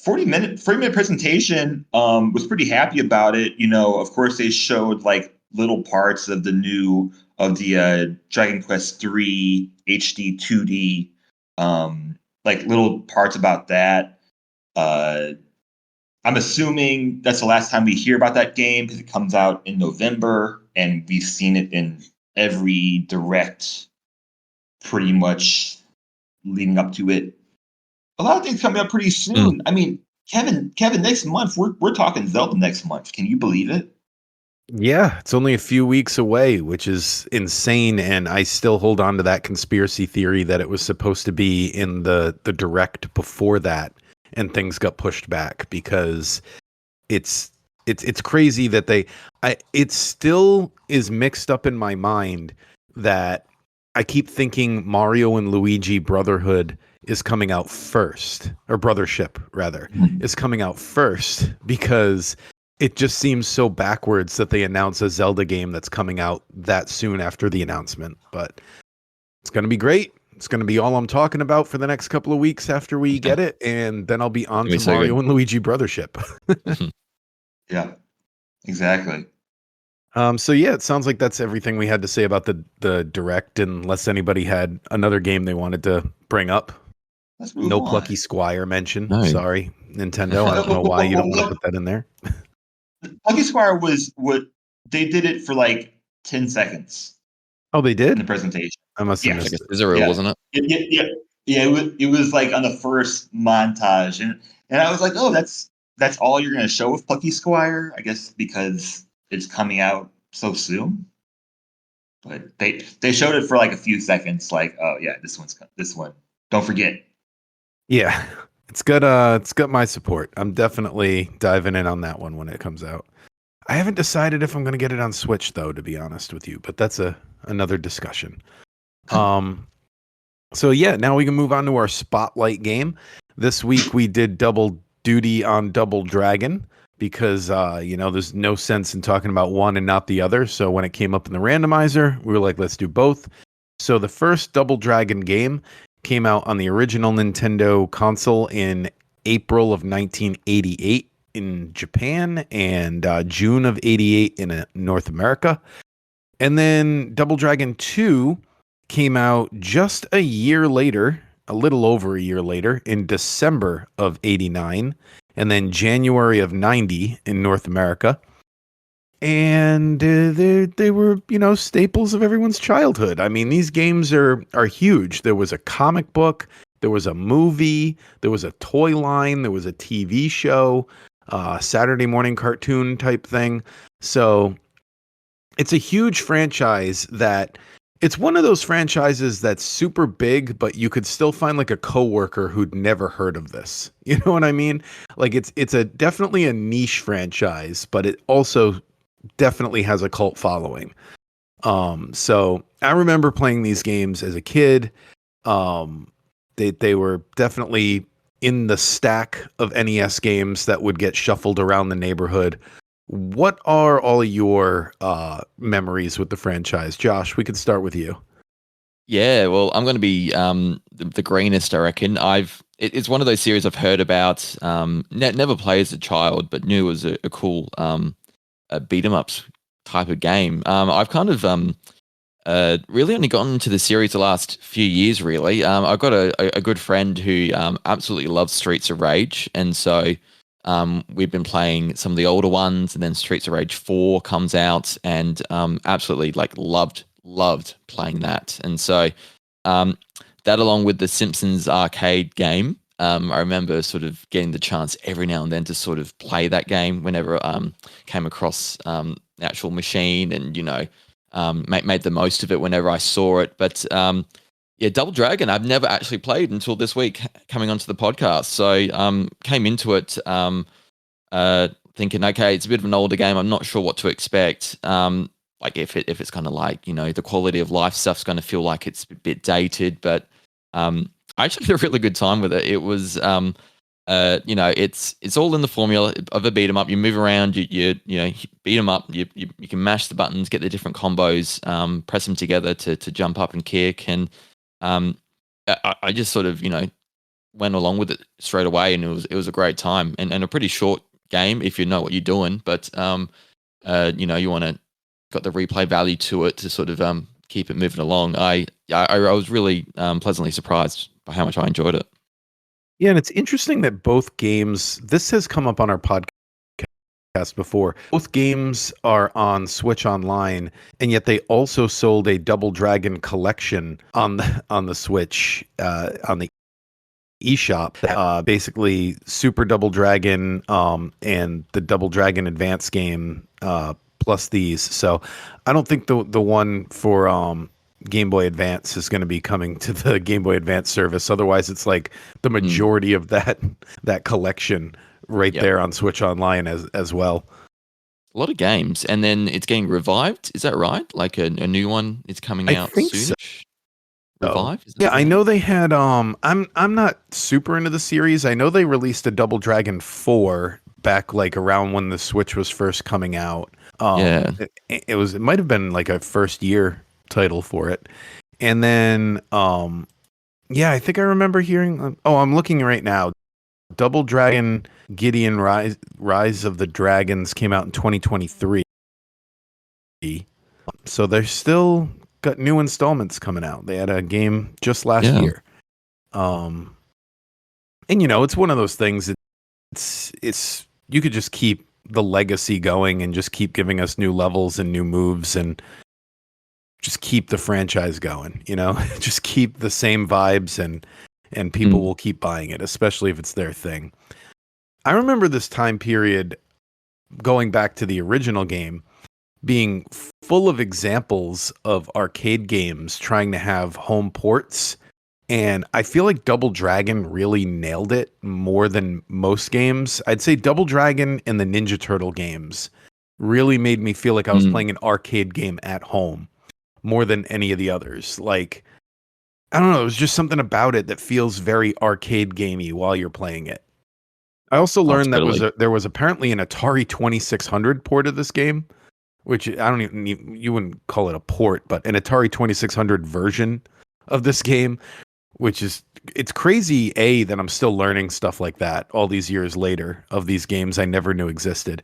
B: 40-minute presentation, was pretty happy about it. Of course they showed like little parts of the Dragon Quest 3 HD 2D, like little parts about that. uh I'm assuming that's the last time we hear about that game because it comes out in November and we've seen it in every direct pretty much leading up to it. A lot of things coming up pretty
C: Mm.
B: soon. I mean, Kevin, next month we're talking Zelda next month. Can you believe it?
A: Yeah, it's only a few weeks away, which is insane. And I still hold on to that conspiracy theory that it was supposed to be in the direct before that, and things got pushed back because it's it's crazy that it still is mixed up in my mind that I keep thinking Mario and Luigi Brotherhood is coming out first, or Brothership rather, is coming out first, because it just seems so backwards that they announce a Zelda game that's coming out that soon after the announcement. But it's going to be great. It's going to be all I'm talking about for the next couple of weeks after we get it, and then I'll be on to Mario and Luigi Brothership.
B: Yeah, exactly.
A: So yeah, it sounds like that's everything we had to say about the Direct, unless anybody had another game they wanted to bring up.
B: Let's move
A: No
B: on.
A: Plucky Squire mention.
C: No.
A: Sorry, Nintendo. I don't know why you don't want to put that in there.
B: Plucky Squire was what they did it for like 10 seconds
A: Oh, they
B: in
A: did?
B: the presentation.
A: I must have
B: Yeah.
C: Like
A: missed
C: a
A: it.
C: scissor reel, wasn't it?
B: Yeah. It was like on the first montage, and I was like, oh, that's all you're gonna show with Plucky Squire, I guess, because it's coming out so soon. But they showed it for like a few seconds, like, oh yeah, this one. Don't forget.
A: Yeah, it's got my support. I'm definitely diving in on that one when it comes out. I haven't decided if I'm going to get it on Switch though, to be honest with you, but that's another discussion. So yeah, now we can move on to our spotlight game. This week we did double duty on Double Dragon because there's no sense in talking about one and not the other. So when it came up in the randomizer, we were like, let's do both. So the first Double Dragon game came out on the original Nintendo console in April of 1988 in Japan and June of 88 in North America. And then Double Dragon 2 came out just a year later, a little over a year later, in December of 89, and then January of 90 in North America. And they were, staples of everyone's childhood. I mean, these games are huge. There was a comic book, there was a movie, there was a toy line, there was a TV show, Saturday morning cartoon type thing. So it's a huge franchise that it's one of those franchises that's super big, but you could still find like a coworker who'd never heard of this. You know what I mean? Like it's definitely a niche franchise, but it also definitely has a cult following. So I remember playing these games as a kid. They were definitely in the stack of NES games that would get shuffled around the neighborhood. What are all your memories with the franchise? Josh, we could start with you.
C: Yeah, well, I'm going to be the greenest, I reckon. It's one of those series I've heard about. Never played as a child, but knew it was a cool beat 'em ups type of game. I've kind of really only gotten into the series the last few years. Really, I've got a good friend who absolutely loves Streets of Rage, and so we've been playing some of the older ones, and then Streets of Rage 4 comes out, and absolutely loved playing that. And so that, along with the Simpsons arcade game, I remember sort of getting the chance every now and then to sort of play that game whenever came across the actual machine, and made the most of it whenever I saw it. But yeah, Double Dragon, I've never actually played until this week coming onto the podcast. So came into it thinking, okay, it's a bit of an older game. I'm not sure what to expect. Like if it's kind of like, the quality of life stuff's going to feel like it's a bit dated, but I actually had a really good time with it. It was, it's all in the formula of a beat 'em up. You move around, you beat 'em up. You can mash the buttons, get the different combos, press them together to jump up and kick. And I just sort of went along with it straight away, and it was a great time and a pretty short game if you know what you're doing. But you want to got the replay value to it to sort of keep it moving along. I was really pleasantly surprised by how much I enjoyed it.
A: Yeah, and it's interesting that both games, this has come up on our podcast before. Both games are on Switch Online, and yet they also sold a Double Dragon collection on the Switch, on the eShop. Basically, Super Double Dragon and the Double Dragon Advance game plus these. So I don't think the one for Game Boy Advance is going to be coming to the Game Boy Advance service. Otherwise, it's like the majority of that collection right there on Switch Online as well.
C: a lot of games, and then it's getting revived. Is that right? Like a new one is coming
A: I
C: out
A: think so.
C: soonish. Revive? Is that
A: Yeah,
C: the
A: I
C: name?
A: know they had I'm not super into the series. I know they released a Double Dragon 4 back like around when the Switch was first coming out.
C: Yeah.
A: It might have been like a first year title for it. And then yeah, I think I remember hearing I'm looking right now. Double Dragon Gideon Rise of the Dragons came out in 2023. So they're still got new installments coming out. They had a game just last
C: Yeah.
A: year. And it's one of those things. It's you could just keep the legacy going and just keep giving us new levels and new moves and just keep the franchise going. Just keep the same vibes and people will keep buying it, especially if it's their thing. I remember this time period going back to the original game being full of examples of arcade games trying to have home ports. And I feel like Double Dragon really nailed it more than most games. I'd say Double Dragon and the Ninja Turtle games really made me feel like I was playing an arcade game at home more than any of the others. Like, I don't know, there's just something about it that feels very arcade gamey while you're playing it. I also
C: Oh,
A: learned that
C: totally.
A: there was apparently an Atari 2600 port of this game, which I don't even you wouldn't call it a port, but an Atari 2600 version of this game, which is it's crazy that I'm still learning stuff like that all these years later of these games I never knew existed,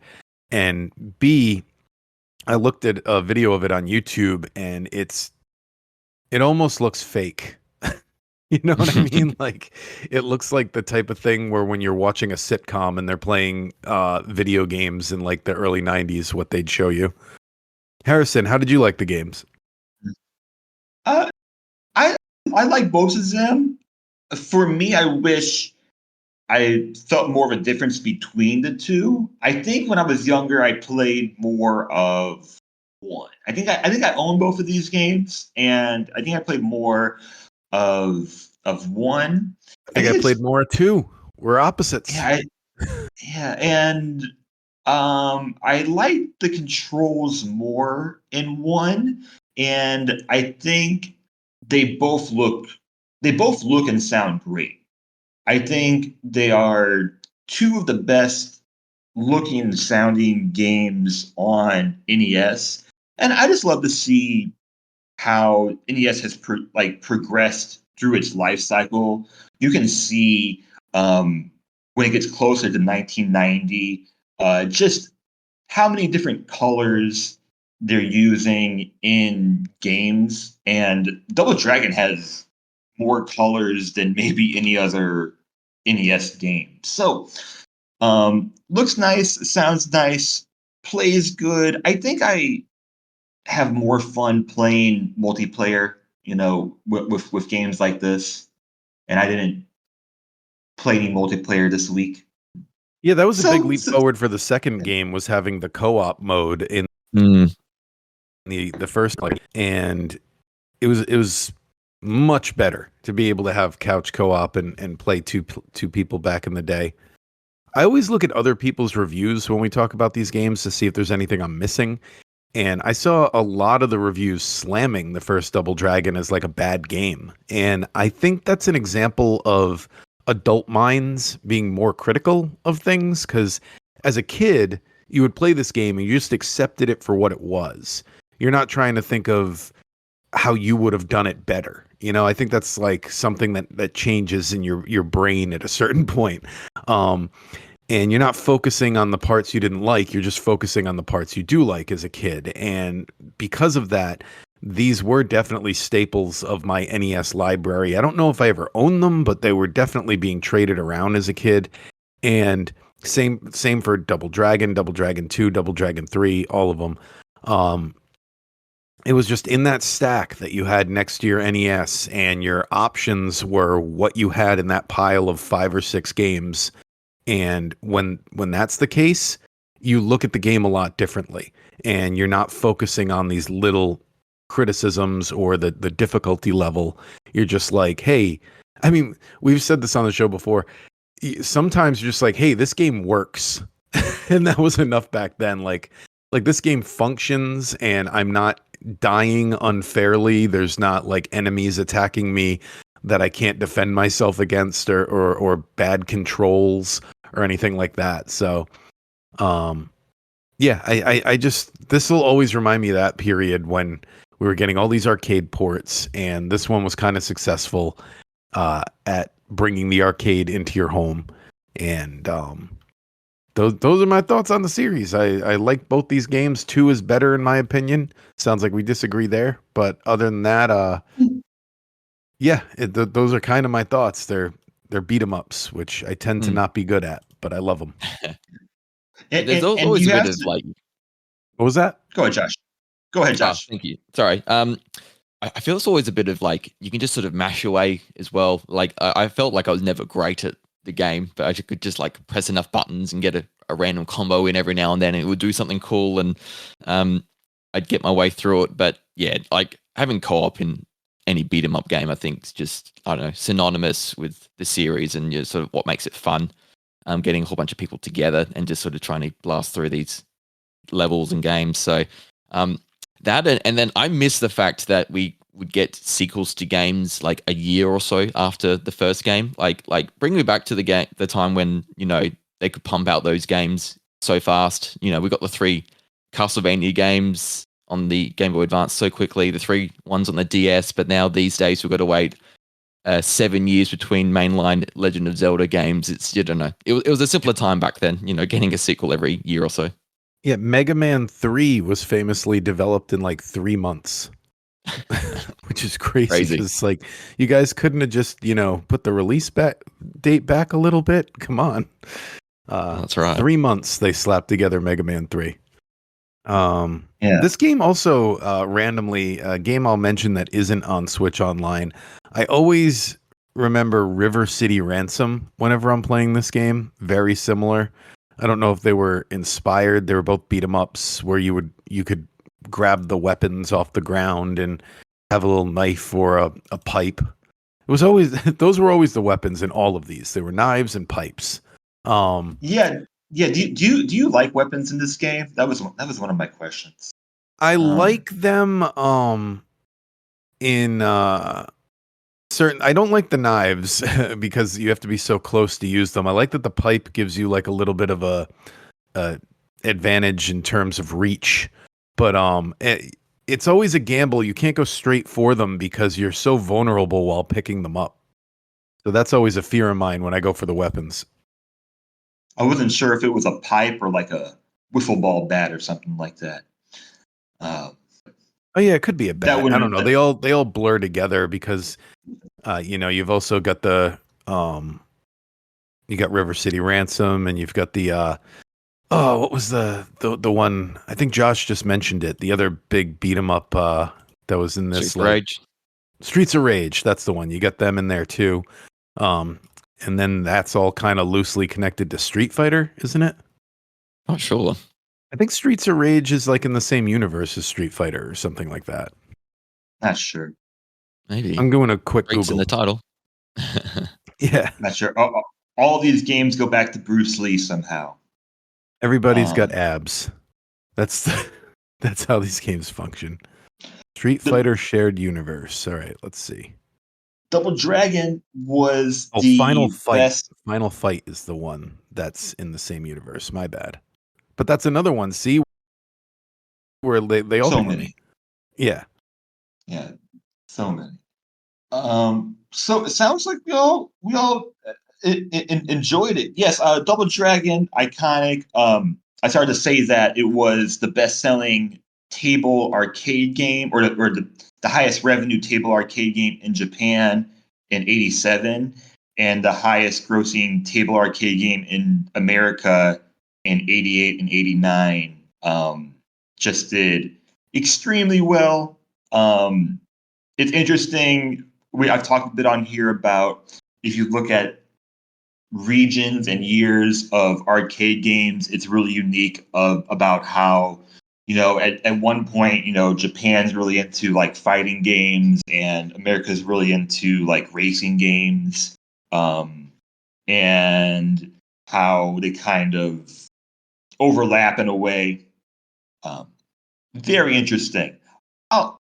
A: and B, I looked at a video of it on YouTube and it almost looks fake. You know what I mean? Like, it looks like the type of thing where when you're watching a sitcom and they're playing video games in like the early 90s, what they'd show you. Harrison, how did you like the games?
B: Uh, I I like both of them. For me, I wish I felt more of a difference between the two. I think when I was younger, I played more of one. I think I own both of these games, and I think I played more of one.
A: I
B: I
A: think
B: think
A: I
B: it's
A: played more at two. We're opposites.
B: yeah, yeah, and I like the controls more in one, and I think they both look they both look and sound great. I think they are two of the best looking and sounding games on NES, and I just love to see how NES has progressed through its life cycle. You can see when it gets closer to 1990, just how many different colors they're using in games, and Double Dragon has more colors than maybe any other NES game. So, looks nice, sounds nice, plays good. I think I have more fun playing multiplayer, with games like this, and I didn't play any multiplayer this week.
A: Yeah, that was a big
B: So,
A: leap
B: so
A: forward for the second game was having the co-op mode in
C: Mm.
A: the first like and it was much better to be able to have couch co-op and play two people back in the day. I always look at other people's reviews when we talk about these games to see if there's anything I'm missing. And I saw a lot of the reviews slamming the first Double Dragon as like a bad game. And I think that's an example of adult minds being more critical of things because as a kid, you would play this game and you just accepted it for what it was. You're not trying to think of how you would have done it better. I think that's like something that changes in your brain at a certain point. Um, and you're not focusing on the parts you didn't like, you're just focusing on the parts you do like as a kid. And because of that, these were definitely staples of my NES library. I don't know if I ever owned them, but they were definitely being traded around as a kid. And same for Double Dragon 2, Double Dragon 3, all of them. It was just in that stack that you had next to your NES, and your options were what you had in that pile of 5 or 6 games. And when that's the case, you look at the game a lot differently, and you're not focusing on these little criticisms or the difficulty level. You're just like, hey, I mean, we've said this on the show before. Sometimes you're just like, hey, this game works. And that was enough back then. Like like this game functions and I'm not dying unfairly. There's not like enemies attacking me that I can't defend myself against or bad controls or anything like that. So yeah, I just this will always remind me of that period when we were getting all these arcade ports, and this one was kind of successful at bringing the arcade into your home. And those are my thoughts on the series. I like both these games. 2 is better in my opinion. Sounds like we disagree there, but other than that, yeah, those are kind of my thoughts. They're beat 'em ups, which I tend to not be good at, but I love them.
C: There's
B: And
C: always
B: you
C: a bit
B: have
C: of
B: to
C: like.
A: What was that?
B: go ahead, Josh. Go ahead, Josh.
C: Thank you. Sorry. I feel it's always a bit of like you can just sort of mash away as well. Like I felt like I was never great at the game, but I could just like press enough buttons and get a random combo in every now and then, and it would do something cool, and I'd get my way through it. But yeah, like having co-op in any beat 'em up game, I think is just I don't know synonymous with the series and sort of what makes it fun. Getting a whole bunch of people together and just sort of trying to blast through these levels and games. So um, that and then I miss the fact that we would get sequels to games like a year or so after the first game. Like bring me back to the time when they could pump out those games so fast. We got the 3 Castlevania games on the Game Boy Advance so quickly, the 3 ones on the DS, but now these days we've got to wait 7 years between mainline Legend of Zelda games. It's you don't know. It was a simpler time back then. Getting a sequel every year or so.
A: Yeah, Mega Man 3 was famously developed in like 3 months. Which is crazy
C: Crazy.
A: because like you guys couldn't have just put the release date back a little bit. Come on.
C: That's right.
A: 3 months they slapped together Mega Man 3.
B: Yeah.
A: This game also randomly a game I'll mention that isn't on Switch Online. I always remember River City Ransom whenever I'm playing this game. Very similar. I don't know if they were inspired. They were both beat 'em ups where you could grab the weapons off the ground and have a little knife or a pipe. It was always those were always the weapons in all of these. They were knives and pipes.
B: Yeah. Do you like weapons in this game? That was one of my questions.
A: I like them in certain. I don't like the knives because you have to be so close to use them. I like that the pipe gives you like a little bit of a advantage in terms of reach, but it's always a gamble. You can't go straight for them because you're so vulnerable while picking them up. So that's always a fear of mine when I go for the weapons.
B: I wasn't sure if it was a pipe or like a wiffle ball bat or something like that.
A: Oh yeah, it could be a
B: That
A: bat. I don't
B: wouldn't.
A: know. They all blur together because you've also got the you got River City Ransom and you've got the what was the one I think Josh just mentioned it. The other big beat 'em up that was in this
C: Streets of Rage.
A: Streets of Rage, that's the one. You got them in there too. And then that's all kind of loosely connected to Street Fighter, isn't it?
C: Not sure.
A: I think Streets of Rage is like in the same universe as Street Fighter or something like that.
B: Not sure.
C: Maybe.
A: I'm doing a quick
C: Streets in
A: Google.
C: the title.
A: Yeah.
B: Not sure. All these games go back to Bruce Lee somehow.
A: Everybody's got abs. That's that's how these games function. Street Fighter shared universe. All right, let's see.
B: Double Dragon was
A: Final
B: the
A: Fight.
B: best.
A: Final Fight is the one that's in the same universe. My bad. But that's another one. See where they all
B: So
A: pick
B: many.
A: me. Yeah.
B: Yeah, so many. So it sounds like we all enjoyed it. Yes, Double Dragon, iconic. I started to say that it was the best-selling table arcade game, or the highest revenue table arcade game in Japan in '87, and the highest grossing table arcade game in America in '88 and '89. Just did extremely well. It's interesting. I've talked a bit on here about if you look at regions and years of arcade games, it's really unique about how at one point Japan's really into like fighting games and America's really into like racing games, and how they kind of overlap in a way. Very interesting. Oh,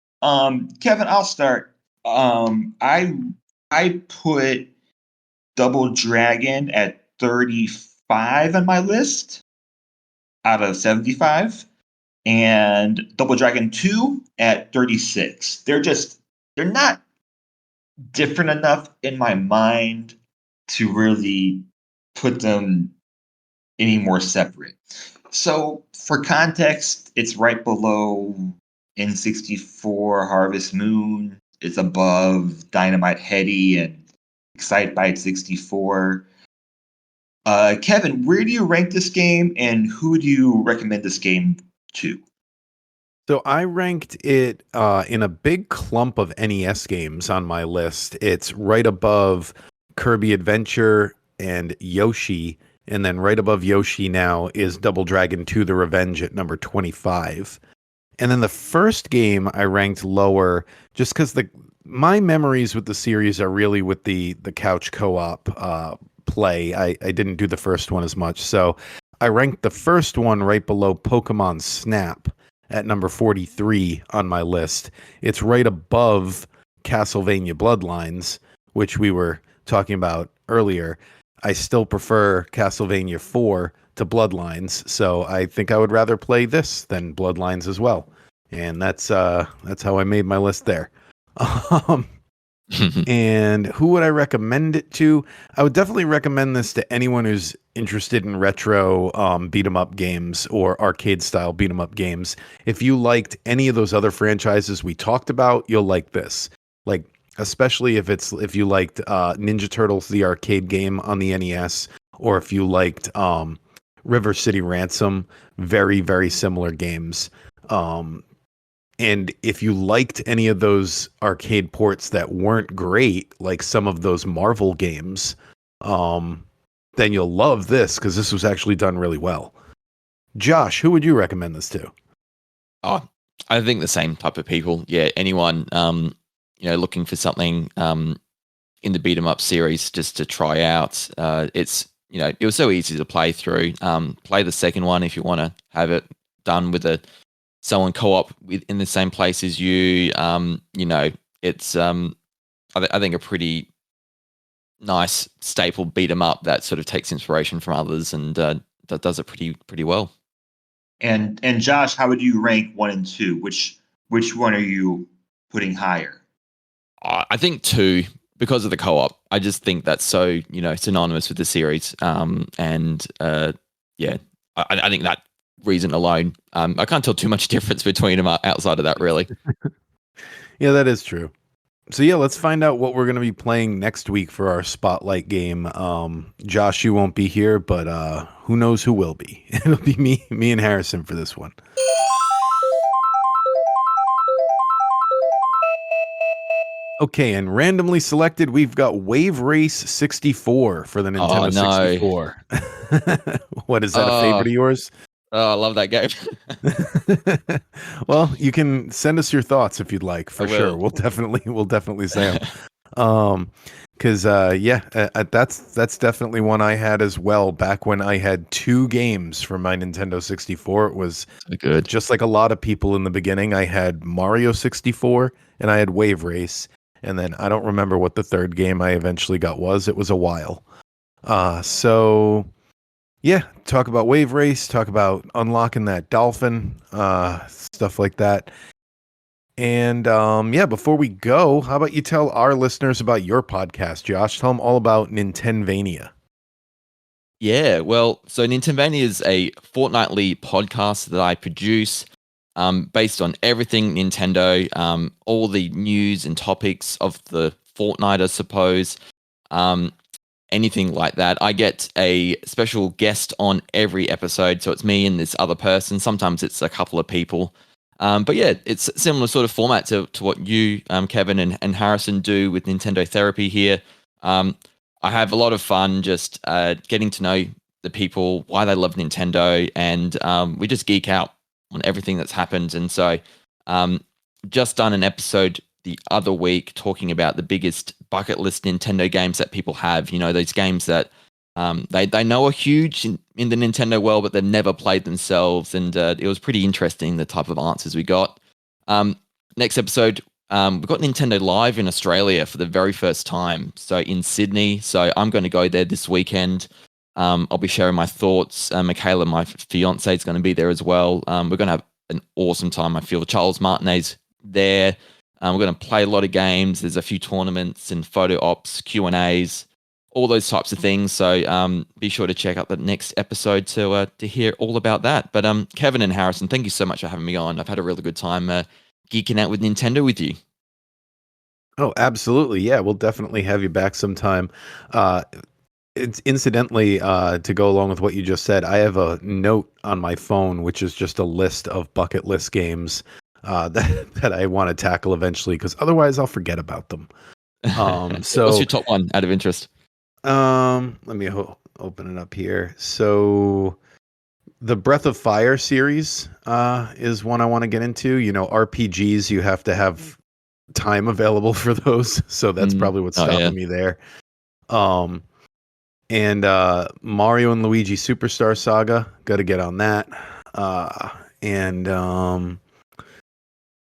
B: Kevin, I'll start. I put Double Dragon at 35 on my list out of 75, and Double Dragon 2 at 36. They're not different enough in my mind to really put them any more separate. So, for context, it's right below N64 Harvest Moon. It's above Dynamite Heady and Excitebike 64. Kevin, where do you rank this game, and who do you recommend this game to?
A: So I ranked it in a big clump of NES games on my list. It's right above Kirby Adventure and Yoshi, and then right above Yoshi now is Double Dragon 2: The Revenge at number 25. And then the first game I ranked lower just because my memories with the series are really with the couch co-op play. I didn't do the first one as much, so I ranked the first one right below Pokemon Snap at number 43 on my list. It's right above Castlevania Bloodlines, which we were talking about earlier. I still prefer Castlevania 4 to Bloodlines, so I think I would rather play this than Bloodlines as well. And that's how I made my list there. And who would I recommend it to? I would definitely recommend this to anyone who's interested in retro beat 'em up games or arcade style beat 'em up games. If you liked any of those other franchises we talked about, you'll like this. Like, especially if you liked Ninja Turtles the arcade game on the NES, or if you liked River City Ransom, very, very similar games. And if you liked any of those arcade ports that weren't great, like some of those Marvel games, then you'll love this because this was actually done really well. Josh, who would you recommend this to?
C: Oh, I think the same type of people. Yeah, anyone looking for something in the beat 'em up series just to try out. It was so easy to play through. Play the second one if you want to have it done with someone co-op in the same place as you. It's I think a pretty nice staple beat 'em up that sort of takes inspiration from others and that does it pretty well.
B: And Josh, how would you rank 1 and 2? Which one are you putting higher?
C: I think 2 because of the co-op. I just think that's so synonymous with the series. I think that reason alone, I can't tell too much difference between them outside of that, really.
A: Yeah, that is true. So yeah, let's find out what we're going to be playing next week for our spotlight game. Josh, you won't be here, but who knows who will be? It'll be me and Harrison for this one. Okay, and randomly selected, we've got Wave Race 64 for the Nintendo 64. What, is that a favorite of yours?
C: Oh, I love that game.
A: Well, you can send us your thoughts if you'd like, for sure. We'll definitely say them. Because that's definitely one I had as well. Back when I had 2 games for my Nintendo 64, it was
C: good.
A: Just like a lot of people in the beginning. I had Mario 64 and I had Wave Race, and then I don't remember what the third game I eventually got was. It was a while. So yeah, talk about Wave Race, talk about unlocking that dolphin, stuff like that. And before we go, how about you tell our listeners about your podcast, Josh? Tell them all about Nintenvania.
C: Yeah, well, so Nintenvania is a fortnightly podcast that I produce based on everything Nintendo, all the news and topics of the fortnight, I suppose. Anything like that. I get a special guest on every episode, so it's me and this other person. Sometimes it's a couple of people. But yeah, it's a similar sort of format to what you, Kevin and Harrison do with Nintendo Therapy here. I have a lot of fun just getting to know the people, why they love Nintendo, and we just geek out on everything that's happened. And so just done an episode the other week talking about the biggest bucket list Nintendo games that people have, those games that They know are huge in the Nintendo world, but they've never played themselves, and it was pretty interesting the type of answers we got. Next episode, we've got Nintendo Live in Australia for the very first time, so in Sydney. So I'm going to go there this weekend. I'll be sharing my thoughts. Michaela, my fiance, is going to be there as well. We're going to have an awesome time. I feel Charles Martinet's there. We're going to play a lot of games. There's a few tournaments and photo ops, Q&As, all those types of things. So be sure to check out the next episode to hear all about that. But Kevin and Harrison, thank you so much for having me on. I've had a really good time geeking out with Nintendo with you.
A: Oh, absolutely. Yeah, we'll definitely have you back sometime. It's incidentally, to go along with what you just said, I have a note on my phone, which is just a list of bucket list games that I want to tackle eventually, because otherwise I'll forget about them. So
C: what's your top one out of interest?
A: Let me open it up here. So the Breath of Fire series is one I want to get into. You know, RPGs, you have to have time available for those, so that's probably what's stopping me there. And Mario and Luigi Superstar Saga, got to get on that.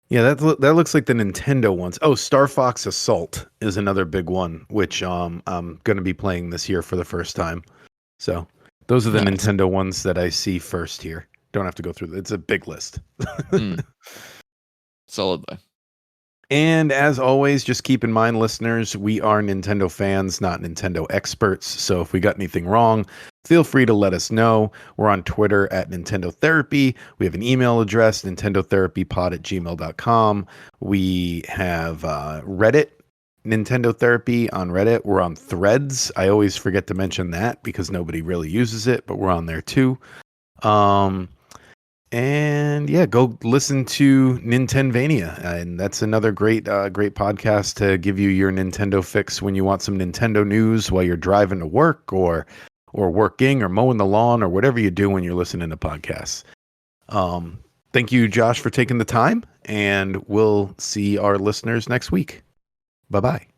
A: Yeah, that looks like the Nintendo ones. Oh, Star Fox Assault is another big one, which I'm going to be playing this year for the first time. So those are the Nintendo ones that I see first here. Don't have to go through. It's a big list.
C: Solid though.
A: And as always, just keep in mind, listeners, we are Nintendo fans, not Nintendo experts. So if we got anything wrong, feel free to let us know. We're on Twitter at Nintendo Therapy. We have an email address, nintendotherapypod@gmail.com. We have Reddit, Nintendo Therapy on Reddit. We're on Threads. I always forget to mention that because nobody really uses it, but we're on there too. And yeah, go listen to Nintenvania, and that's another great podcast to give you your Nintendo fix when you want some Nintendo news while you're driving to work or working or mowing the lawn or whatever you do when you're listening to podcasts. Thank you, Josh, for taking the time, and we'll see our listeners next week. Bye-bye.